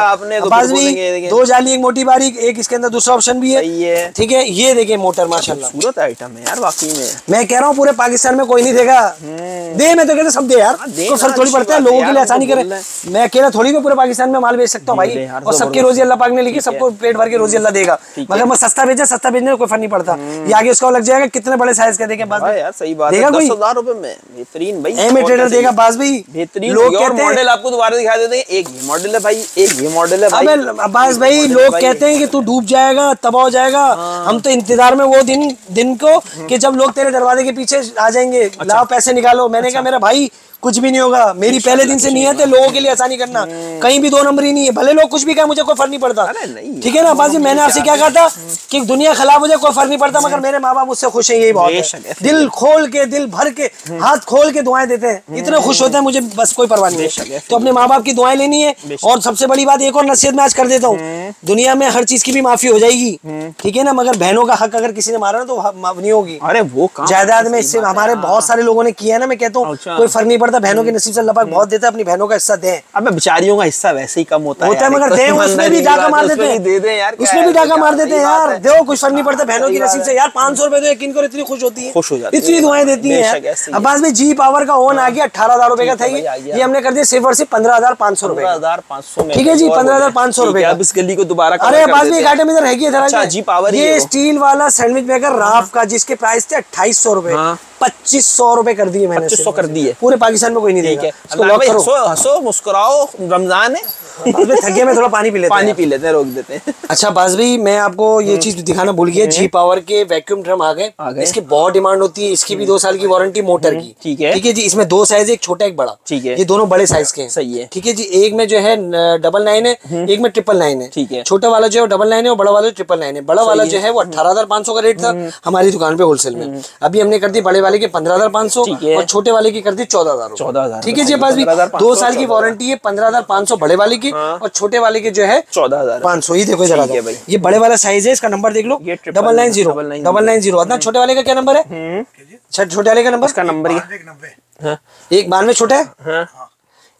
[SPEAKER 1] आपने
[SPEAKER 2] बात भी। 2 जाली, एक मोटी बारीक, एक इसके अंदर दूसरा ऑप्शन भी है, ठीक है। ये देखिए मोटर माशाल्लाह
[SPEAKER 1] खूबसूरत आइटम है यार वाकई में।
[SPEAKER 2] मैं कह रहा हूँ पूरे पाकिस्तान में कोई नहीं देगा। दे मैं तो कहते सब दे यार, तो फर्क थोड़ी पड़ता है, लोगों के लिए आसानी करे। मैं अकेला थोड़ी को पूरे पाकिस्तान में माल बेच सकता हूँ भाई, और सबकी रोजी अल्लाह पाक ने लिखी, सबको पेट भर के रोजी अल्लाह देगा। मगर मैं सस्ता बेचा, सस्ता बेचने में कोई फर्क नहीं पड़ता। ये आगे उसका लग जाएगा कितने बड़े साइज का देखे बात
[SPEAKER 1] यार, सही बात है। 10,000 रुपए में बेहतरीन भाई
[SPEAKER 2] एमए ट्रेडर देगा बास भाई,
[SPEAKER 1] बेहतरीन। लोग कहते हैं मॉडल आपको दोबारा दिखा देते हैं, एक ये मॉडल है भाई, एक ये मॉडल है भाई।
[SPEAKER 2] अब्बास भाई लोग कहते हैं कि तू डूब जाएगा, तबाह हो जाएगा। हम तो इंतजार में वो दिन को कि जब लोग तेरे दरवाजे के पीछे आ जाएंगे, लाओ पैसे निकालो। मैंने कहा मेरा भाई कुछ भी नहीं होगा, मेरी पहले दिन से नीयत है लोगों के लिए आसानी करना, कहीं भी 2 नंबरी नहीं है। भले लोग कुछ भी कहें, मुझे कोई फर्क नहीं पड़ता, ठीक है ना बाजी। मैंने आपसे क्या कहा था कि दुनिया खराब हो जाए कोई फर्क नहीं पड़ता, मगर मेरे माँ बाप मुझसे खुश है, यही बहुत है। दिल खोल के, दिल भर के, हाथ खोल के दुआएं देते हैं, इतने खुश होते हैं, मुझे बस कोई परवाह नहीं है। तो अपने माँ बाप की दुआएं लेनी है। और सबसे बड़ी बात एक और नसीहत मैं आज कर देता हूँ, दुनिया में हर चीज की भी माफी हो जाएगी, ठीक है ना, मगर बहनों का हक अगर किसी ने मारा ना तो माफ नहीं होगी।
[SPEAKER 1] अरे वो
[SPEAKER 2] जायदाद में इससे हमारे बहुत सारे लोगों ने किया है ना, मैं कहता हूँ कोई फर्क नहीं पड़ता, बहनों के नसीब से अल्लाह पाक बहुत देता है, अपनी बहनों का हिस्सा दें।
[SPEAKER 1] अब बेचारियों का हिस्सा वैसे ही कम होता है
[SPEAKER 2] मगर दें, उसमें भी डाका मार देते हैं, उसमें भी डाका मार देते हैं यार। दो कुछ फर्क नहीं पड़ता बहनों की नसीब से यार। 500 रुपए तो यकीन करो इतनी खुश होती है,
[SPEAKER 1] खुश हो जाती है,
[SPEAKER 2] इतनी दुआएं देती है यार। अब पास में जी पावर का ओन आ गया, 18,000 रुपए का था ये हमने कर दिया सिर्फ और सिर्फ 15,500 रुपए,
[SPEAKER 1] 15,500 में,
[SPEAKER 2] ठीक है जी, 15,500 रुपए।
[SPEAKER 1] अब इस गली को दोबारा,
[SPEAKER 2] अरे पास में एक आइटम इधर है
[SPEAKER 1] जी पावर,
[SPEAKER 2] ये स्टील वाला सैंडविच मेकर राफ का, जिसके प्राइस थे 2,800 रुपए, 2,500 रुपए कर दिए मैंने,
[SPEAKER 1] 2,500 कर दिए।
[SPEAKER 2] पूरे पाकिस्तान में कोई नहीं देगा।
[SPEAKER 1] हंसो मुस्कुराओ, रमजान है।
[SPEAKER 2] थके में थोड़ा पानी पी लेते हैं,
[SPEAKER 1] रोक देते हैं।
[SPEAKER 2] अच्छा बाज भाई मैं आपको ये चीज दिखाना भूल गया, जी पावर के वैक्यूम ड्रम आ गए। इसकी बहुत डिमांड होती है, इसकी भी 2 साल की वारंटी मोटर की, ठीक है जी। इसमें 2 साइज, एक छोटा एक बड़ा, ठीक है, ये दोनों बड़े साइज के हैं, सही है, ठीक है जी। एक में जो है 999 है, एक में 999 है, ठीक है। छोटा वाला जो है 999 है और बड़ा वाला 999 है। बड़ा वाला जो है वो 18,500 का रेट था हमारी दुकान पे होलसेल में, अभी हमने कर दी बड़े वाले के 15,500 और छोटे वाले की कर दी 14,000, ठीक है जी। पास भी 2 साल की वारंटी है, 15,500 बड़े वाले की और छोटे वाले के जो है
[SPEAKER 1] 14,500।
[SPEAKER 2] ये देखो जरा, ये बड़े वाला साइज है, इसका नंबर देख लो, 990। अदनान छोटे वाले का क्या नंबर है? छोटे वाले का नंबर, इसका नंबर 192 छोटा है,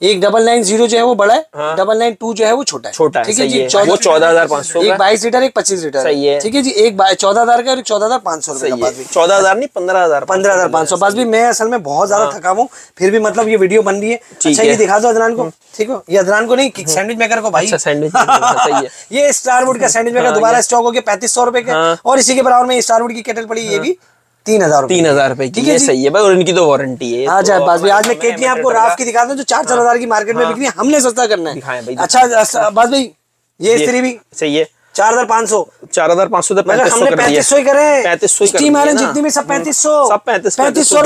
[SPEAKER 2] एक 990 जो है वो बड़ा है, 992 जो है वो छोटा है, ठीक है जी।
[SPEAKER 1] वो 14,500,
[SPEAKER 2] एक 22 लीटर एक 25 लीटर, सही है, ठीक है जी। एक 14,000 का और एक 14,500 रुपए का,
[SPEAKER 1] 14,000 नहीं
[SPEAKER 2] 15,500। बस भी मैं असल में बहुत ज्यादा थका हूँ, फिर भी मतलब ये वीडियो बन रही है। अच्छा ये दिखा दो अदनान को, ठीक है, ये अदनान को नहीं, सैंडविच मेकर को भाई,
[SPEAKER 1] सैंडविच सही है।
[SPEAKER 2] ये स्टारवुड का सैंडविच मेकर दोबारा स्टॉक हो गया 3,500 रुपए के, और इसी के बराबर में स्टारवुड की केटल पड़ी, ये भी 3,000 रुपए, ठीक है, सही है भाई, और इनकी तो वारंटी है। आज मैं केटली आपको राफ की दिखाता हूँ जो 4,000 की मार्केट में बिक रही है, हमने सस्ता करना है। अच्छा बात भाई ये इस्त्री भी सही है, 4,500
[SPEAKER 1] तो
[SPEAKER 2] 3500 ही करे, 3500 स्टीम आयरन जितनी भी सब 3500 3500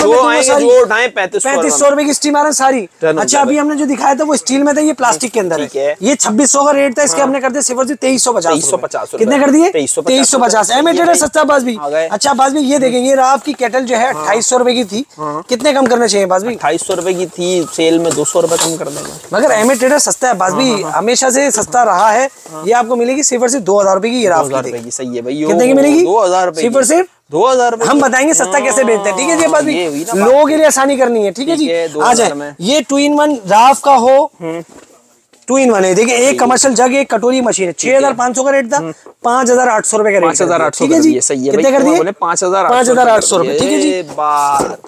[SPEAKER 2] रुपए की स्टीम आयरन सारी। अच्छा अभी हमने जो दिखाया था वो स्टील में था, ये प्लास्टिक के अंदर है। ये 2,600 का रेट था, इसके हमने कर दिया सिर्फ 2,350। कितने कर दिए? 2,350। एमए ट्रेडर सस्ता बाज भी। अच्छा बाज भी ये देखें, ये राफ की केटल जो है 2,800 रुपए की थी, कितने कम करने चाहिए बाज भी?
[SPEAKER 1] 2,800 रुपए की थी, सेल में 200 रुपए कम कर देंगे।
[SPEAKER 2] मगर एमए ट्रेडर सस्ता है बाज भी, हमेशा से सस्ता रहा है। ये आपको मिलेगी सिर्फ 2,000 रुपए की,
[SPEAKER 1] 2,000 रुपए की, सही है भाई।
[SPEAKER 2] कितने की मिलेगी?
[SPEAKER 1] 2,000 रुपए,
[SPEAKER 2] सिर्फ और सिर्फ
[SPEAKER 1] 2,000 रुपए।
[SPEAKER 2] हम बताएंगे सस्ता कैसे बेचते हैं, ठीक है जी। बात भी लोगों के लिए आसानी करनी है, ठीक है जी। आ जाए, ये 2-in-1 राफ का हो, 2-in-1 है। देखिए एक कमर्शियल जग, एक कटोरी मशीन है, 6,500 का रेट था, 5,800 रुपए का रेट,
[SPEAKER 1] 5,800,
[SPEAKER 2] ठीक है जी।
[SPEAKER 1] सही है,
[SPEAKER 2] कितने कर दिए?
[SPEAKER 1] 5,800
[SPEAKER 2] रुपए, ठीक है जी।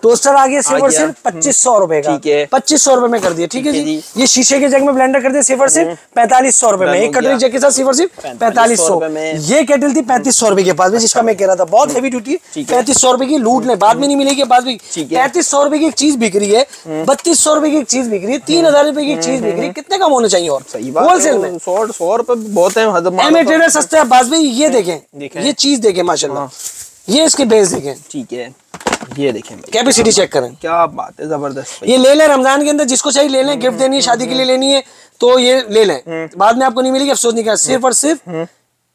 [SPEAKER 2] टोस्टर आ गया सिर्फ और सिर्फ 2,500 रुपए का, 2,500 रुपए में कर दिया, ठीक है जी। ये शीशे के जग में ब्लेंडर कर दिया सिर्फ और सिर्फ 4,500 रुपए में, एक कटोरी जग के साथ सिर्फ और सिर्फ 4,500। ये केटल थी 3,500 रुपए के पास में, जिसका मैं कह रहा था बहुत हेवी ड्यूटी, 3,500 रुपए की लूट ले, बाद में नहीं मिलेगी। बाद में 3,500 रुपए की एक चीज बिक रही है, 3,200 रुपए की एक चीज बिक रही है, 3,000 रुपए की एक चीज बिक रही है, कितने कम होने चाहिए? और होलसेल में
[SPEAKER 1] 100 रुपए बहुत है।
[SPEAKER 2] एमए ट्रेडर सस्ता है बात अब्बास भाई ये देखें, ये चीज देखें माशाल्लाह, ये इसके बेस देखें।
[SPEAKER 1] ठीक है, ये देखें भाई,
[SPEAKER 2] कैपेसिटी चेक करें,
[SPEAKER 1] क्या बात है, जबरदस्त।
[SPEAKER 2] ये ले लें रमजान के अंदर, जिसको चाहिए ले लें, गिफ्ट देनी है, शादी के लिए लेनी है तो ये ले लें, बाद में आपको नहीं मिलेगी, अफसोस नहीं करना। सिर्फ और सिर्फ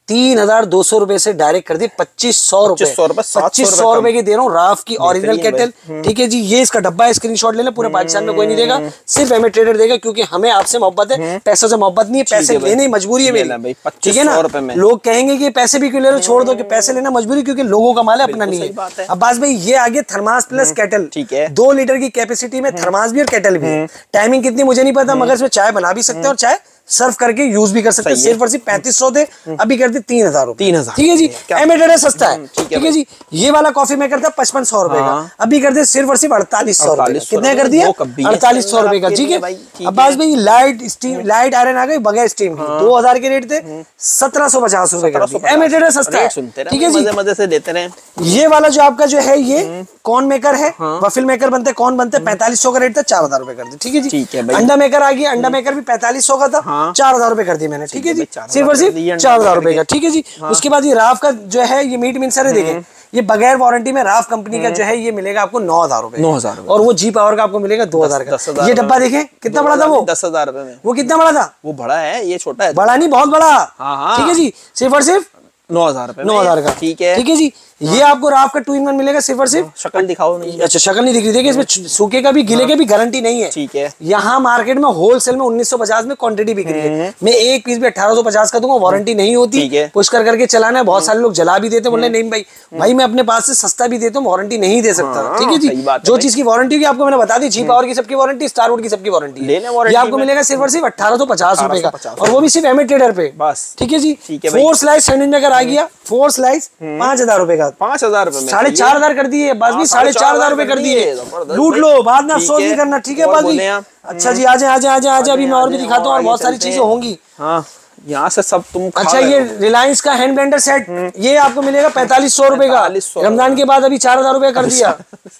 [SPEAKER 2] 3200 रुपए से डायरेक्ट कर दिए 2500 रुपए, 2500 रुपए की दे रहा हूँ राफ की ओरिजिनल केटल। ठीक है जी, ये इसका डब्बा है, स्क्रीनशॉट ले लें, पूरे पाकिस्तान में कोई नहीं देगा, सिर्फ एमए ट्रेडर देगा, क्योंकि हमें आपसे मोहब्बत है, पैसों से मोहब्बत नहीं है, पैसे लेने की मजबूरी है मेरी। ठीक है ना, लोग कहेंगे कि पैसे भी क्यों ले रहे हो, छोड़ दो, कि पैसे लेना मजबूरी, क्योंकि लोगों का माल है, अपना नहीं है। अब्बास भाई ये आगे थर्मास प्लस केटल, ठीक है, 2 लीटर की कैपेसिटी में थर्मास भी और केटल भी। टाइमिंग कितनी मुझे नहीं पता, मगर इसमें चाय बना भी सकते हैं और चाय सर्व करके यूज भी कर सकते हैं। सिर्फ और सिर्फ 3500 थे, अभी कर दे 3000 रुपए।
[SPEAKER 1] 3000,
[SPEAKER 2] ठीक है जी, एमेटेड सस्ता है। ठीक है जी, ये वाला कॉफी मेकर था 5500 रुपए का, अभी कर दे सिर्फ और सिर्फ 4800 रुपए। कितने कर दिया? 4800 रुपए का। ठीक है, अब्बास भाई लाइट स्टीम, लाइट आयरन आ गई बगैर स्टीम की, 2000 के रेट थे, 1750 रुपए कर दिए। एमेटेड सस्ता है। ठीक है जी,
[SPEAKER 1] मजे से देते रहे।
[SPEAKER 2] ये वाला जो आपका जो है ये कॉर्न मेकर है, वफिल मेकर बनते, कौन बनते, 4500 का रेट था, 4000 रुपए कर दिए। ठीक है जी, अंडा मेकर आ गया, अंडा मेकर भी 4500 का था, 4000 रुपए कर दिए मैंने। ठीक है जी, सिर्फ और सिर्फ 4000 रुपए का। ठीक है जी, उसके बाद ये राफ का जो है ये मीट मिक्सर है, देखें ये बगैर वारंटी में राफ कंपनी का जो है ये मिलेगा आपको 9000 रुपए, 9000, और वो जी पावर का आपको मिलेगा 2000 का। ये डब्बा देखें कितना बड़ा था, वो
[SPEAKER 1] 10,000 रुपए में।
[SPEAKER 2] वो कितना बड़ा था?
[SPEAKER 1] वो बड़ा है, ये छोटा है।
[SPEAKER 2] बड़ा नहीं, बहुत बड़ा। ठीक है जी, सिर्फ और सिर्फ
[SPEAKER 1] 9000 रुपए,
[SPEAKER 2] 9000 का।
[SPEAKER 1] ठीक है।
[SPEAKER 2] ठीक है जी, ये आपको राफ का 2-in-1 मिलेगा, सिर्फ और सिर्फ।
[SPEAKER 1] शक्ल दिखाओ नहीं।
[SPEAKER 2] अच्छा, शक्ल नहीं दिख रही, देखिए इसमें सूखे का भी गिले के भी गारंटी नहीं है।
[SPEAKER 1] ठीक है,
[SPEAKER 2] यहाँ मार्केट में होलसेल में 1950 में क्वांटिटी बिक रही है, मैं एक पीस भी 1850 का दूंगा, वारंटी नहीं होती, पुश कर करके चलाना है। बहुत सारे लोग जला भी देते, बोले नहीं भाई मैं अपने पास से सस्ता भी देता हूँ, वारंटी नहीं दे सकता। ठीक है जी, जो चीज की वारंटी होगी आपको मैंने बता दी, जी पावर की सबकी वारंटी, स्टारवुड की सबकी वारंटी है, ये आपको मिलेगा सिर्फ और सिर्फ 1850 रुपए का, और वो भी सिर्फ एमए ट्रेडर पे बस। ठीक है जी, 4 स्लाइस सैंडविच मेकर आ गया, 4 स्लाइस 5000 रुपए का,
[SPEAKER 1] 5000 रुपए
[SPEAKER 2] 4500 कर दिए बस भी, 4500 रुपए कर दिए, लूट लो, बाद में अफसोस नहीं करना। ठीक है बस भी। अच्छा जी, आजा आजा आजा आजा, अभी मैं और भी दिखाता हूँ, और बहुत सारी चीजें होंगी।
[SPEAKER 1] हाँ, यहाँ से सब तुम
[SPEAKER 2] अच्छा, ये रिलायंस का हैंड ब्लेंडर सेट, ये आपको मिलेगा 4500 रुपए का, रमजान के बाद अभी 4000 रुपए कर दिया।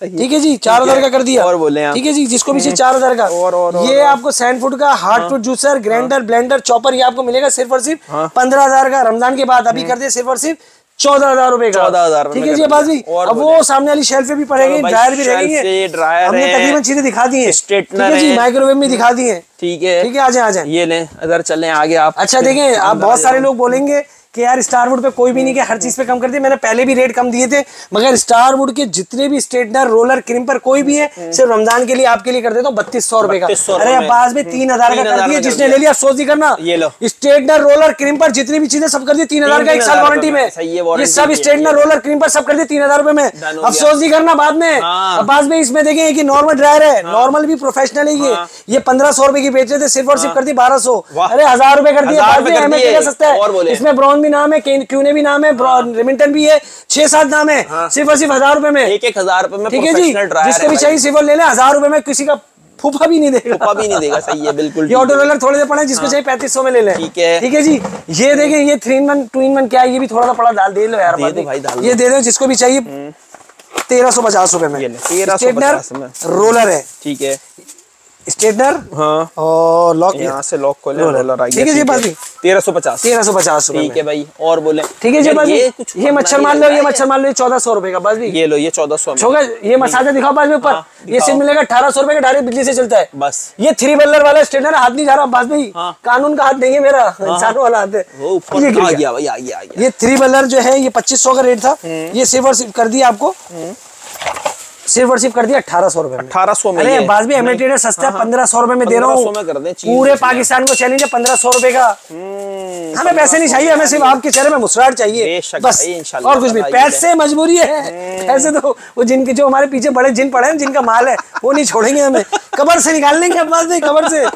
[SPEAKER 2] ठीक है जी, 4000 का कर दिया, और बोले ठीक है जी, जिसको भी चाहिए 4000 का। ये आपको सैंड फूड का hard food juicer, grinder, blender, chopper, ये आपको मिलेगा सिर्फ और सिर्फ 15000 का, रमजान के बाद अभी कर दिया सिर्फ और सिर्फ 14000 रुपए का। 14,000। ठीक है जी बाजी, अब वो सामने वाली शेल्फ पे भी पड़ेंगे, ड्रायर भी रहेंगे, हमने तकरीबन चीजें दिखा दी है। ठीक है जी, माइक्रोवेव में दिखा दी है। ठीक है, ठीक है, आ जाए ये लें, अगर चलें आगे आप। अच्छा देखें, आप बहुत सारे लोग बोलेंगे कि यार स्टारवुड पे कोई भी नहीं, कि हर चीज पे कम कर दिए, मैंने पहले भी रेट कम दिए थे, मगर स्टारवुड के जितने भी स्ट्रेटनर, रोलर, क्रिम्पर कोई भी है, सिर्फ रमजान के लिए आपके लिए कर देता हूँ 3200 रुपए का। अरे अब्बास में 3000 का कर दिए, जिसने ले लिया अफसोस नहीं करना। ये लो, स्ट्रेटनर, रोलर, क्रिम्पर, जितनी भी चीजें सब कर दिए 3000 का, 1 साल वारंटी में। ये सब स्ट्रेटनर, रोलर, क्रिम्पर सब कर दिए 3000 रुपए में, अफसोस नहीं करना बाद में। अब्बास में इसमें देखें कि नॉर्मल ड्रायर है, नॉर्मल भी प्रोफेशनल है, ये 1500 रुपए की बेच रहे थे, सिर्फ और सिर्फ कर दी 1200। अरे 1000 रुपए कर दिए, सस्ता है। इसमें ब्राउन भी नाम है, क्यूने भी नाम है, रेमिंगटन भी है, 6-7 नाम है, सिर्फ और सिर्फ 1000 रुपए में, 1000 रुपए में। ठीक है जी, जिसको भी चाहिए सिर्फ ले ले, 1000 रुपए में, किसी का फूफा भी नहीं देगा, फूफा भी नहीं देगा। सही है, बिल्कुल। ये ऑटो रोलर थोड़े से पड़े, जिसको चाहिए 3500 में ले ले। ठीक है, ठीक है जी। ये देखें, ये 3-in-1 2-in-1 क्या है, ये भी थोड़ा सा पड़ा डाल दे लो यार, ये दे दो जिसको भी चाहिए 1350 रुपए में। 1350 में रोलर है। ठीक है, स्ट्रेटनर, हाँ, और लॉक, यहाँ से लॉक खोले, रोलर आ गया। ठीक है जी बाजी, 1350 रुपए। ठीक है भाई, और बोले। ठीक है जी बाजी, ये मच्छर मान लो, ये मच्छर मान लो, 1400 रुपए का बाजी। ये लो, ये 1400 में। ये मसाजा दिखाओ बाजी ऊपर, ये सिम मिलेगा 1800 रुपए का, डायरेक्ट बिजली से चलता है बस। ये 3 बल्लर वाला स्ट्रेटनर, हाथ नहीं जा रहा बाज भाई, कानून का हाथ नहीं है मेरा, इंसानों वाला हाथ है। ये 3 बल्लर जो है ये 2500 का रेट था, ये सिर्फ और सिर्फ कर दिया आपको, सिर्फ और सिर्फ कर दिया 1800 रुपए में। 1800 में। अरे बाज भी एमएटेड सस्ता, 1500 रुपए में दे रहा हूँ, पूरे पाकिस्तान को चैलेंज है 1500 रुपए का। हमें पैसे नहीं चाहिए, हमें सिर्फ आपके चेहरे में मुस्कुराहट चाहिए बस, और कुछ भी। पैसे मजबूरी है, पैसे तो वो जिनके, जो हमारे पीछे बड़े जिन पड़े हैं, जिनका माल है, वो नहीं छोड़ेंगे हमें, कब्र से निकाल लेंगे। अब बात नहीं, कब्र से।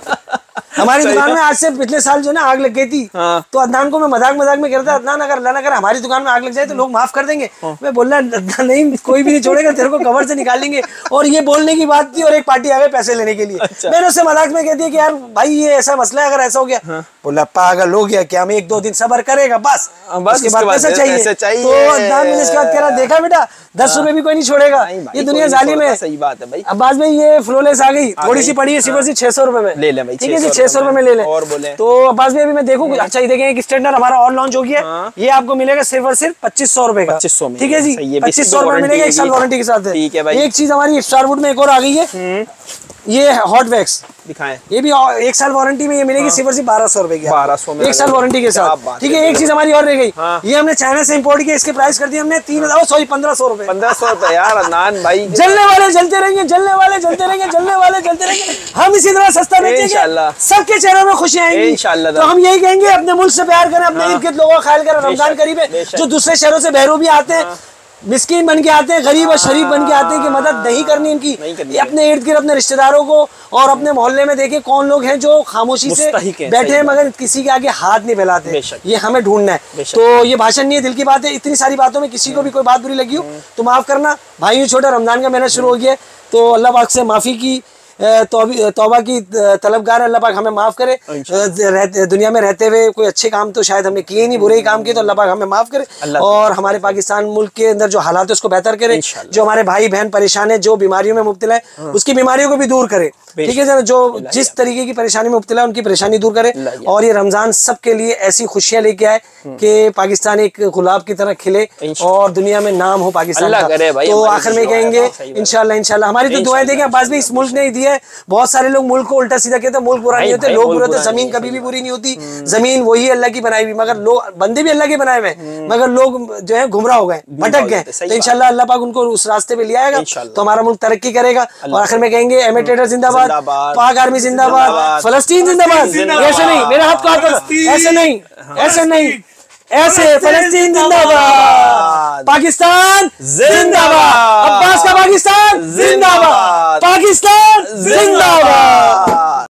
[SPEAKER 2] हमारी दुकान में आज से पिछले साल जो ना आग लग गई थी, तो अदनान को मैं मजाक मजाक में कहता, अदनान अगर हमारी दुकान में आग लग जाए तो लोग माफ कर देंगे। मैं बोल रहा अदनान नहीं, कोई भी नहीं छोड़ेगा, तेरे को कवर से निकाल लेंगे। और ये बोलने की बात थी, और एक पार्टी आ गई पैसे लेने के लिए। मैंने उससे मजाक में कह दिया कि यार भाई ये ऐसा मसला है, अगर ऐसा हो गया बोला पागल हो गया क्या, हम 1-2 दिन सब्र करेगा बस उसके बाद पैसा चाहिए। तो अदनान मुझे इसके बाद कह रहा देखा बेटा 10 रुपए भी कोई नहीं छोड़ेगा, ये दुनिया जालिम है।
[SPEAKER 1] सही बात है भाई।
[SPEAKER 2] अब्बास भाई ये फ्लोलेस आ गई, थोड़ी सी पड़ी है सिर्फ 600 रुपए में,
[SPEAKER 1] ले ले भाई,
[SPEAKER 2] ठीक है जी 600 रुपए में ले ले।
[SPEAKER 1] और बोले
[SPEAKER 2] तो अब्बास भाई अभी मैं देखूँ अच्छा ही देखें, एक स्टैंडर्ड हमारा और लॉन्च हो गया, ये आपको मिलेगा सिर्फ और सिर्फ 2500 रुपए का,
[SPEAKER 1] 2500 में,
[SPEAKER 2] ठीक है जी 2500 रुपए मिलेगा 1 साल वारंटी के साथ।
[SPEAKER 1] ठीक है भाई।
[SPEAKER 2] एक चीज हमारी स्टारवुड में एक और आ गई है, ये हॉट वैक्स
[SPEAKER 1] दिखाएं,
[SPEAKER 2] ये भी 1 साल वारंटी में ये मिलेगी सिर्फ और सिर्फ 1200 रुपए की,
[SPEAKER 1] 1200 में
[SPEAKER 2] 1 साल वारंटी के साथ, ठीक है। एक चीज हमारी और रह गई, ये हमने चाइना से इंपोर्ट किया, इसके प्राइस कर दिए हमने 1500 रुपए।
[SPEAKER 1] 1500 रुपए यार अदनान भाई।
[SPEAKER 2] जलने वाले जलते रहेंगे, जलने वाले जलते रहेंगे, जलने वाले जलते रहेंगे, हम इसी तरह सस्ता बेचेंगे, सबके चेहरों में खुशियां आएंगी इंशाल्लाह। तो हम यही कहेंगे अपने मुल्क से प्यार करें, अपने इर्द गिर्द लोगों का ख्याल करें। रमजान करीब है, जो दूसरे शहरों से बहरू भी आते हैं, मिस्कीन बन के आते हैं, गरीब और शरीफ बन के आते हैं कि मदद नहीं करनी इनकी, ये अपने इर्द गिर्द अपने रिश्तेदारों को और अपने मोहल्ले में देखे कौन लोग हैं जो खामोशी से बैठे हैं मगर किसी के आगे हाथ नहीं फैलाते, ये हमें ढूंढना है। तो ये भाषण नहीं है, दिल की बात है। इतनी सारी बातों में किसी को भी कोई बात बुरी लगी हो तो माफ करना भाई, छोटा रमजान का महीना शुरू हो गया तो अल्लाह पाक से माफी की तौबा की तलबगार, अल्लाह पाक हमें माफ करे। दुनिया में रहते हुए कोई अच्छे काम तो शायद हमने किए नहीं, बुरे ही काम किए, तो अल्लाह पाक हमें माफ करे और हमारे पाकिस्तान मुल्क के अंदर जो हालात है उसको बेहतर करे। जो हमारे भाई बहन परेशान है, जो बीमारियों में मुब्तला है उसकी बीमारियों को भी दूर करे, ठीक है सर। जो जिस तरीके की परेशानी में मुब्तला है उनकी परेशानी दूर करे और ये रमजान सबके लिए ऐसी खुशियां लेके आए कि पाकिस्तान एक गुलाब की तरह खिले और दुनिया में नाम हो पाकिस्तान का। तो आखिर में कहेंगे इंशाल्लाह इंशाल्लाह हमारी तो दुआएं देंगे। अब्बास भाई इस मुल्क ने दिया है, बहुत सारे लोग मुल्क को उल्टा सीधा कहते हैं, मुल्क बुरा नहीं होते, लोग बुरे होते, जमीन कभी भी बुरी नहीं होती, जमीन वही अल्लाह की बनाई हुई, मगर लोग बंदे भी अल्लाह के बनाए हुए, मगर लोग जो है गुमराह हो गए, भटक गए। तो इंशाल्लाह अल्लाह पाक उनको उस रास्ते पे ले आएगा तो हमारा मुल्क तरक्की करेगा। और आखिर में कहेंगे एमए ट्रेडर जिंदाबाद, पाक आर्मी जिंदाबाद, फलस्तीन जिंदाबाद। ऐसे नहीं, मेरे हाथ को हाथ, ऐसे नहीं, ऐसे नहीं, ऐसे फलस्तीन जिंदाबाद, पाकिस्तान जिंदाबाद, अब्बास का पाकिस्तान जिंदाबाद, पाकिस्तान जिंदाबाद।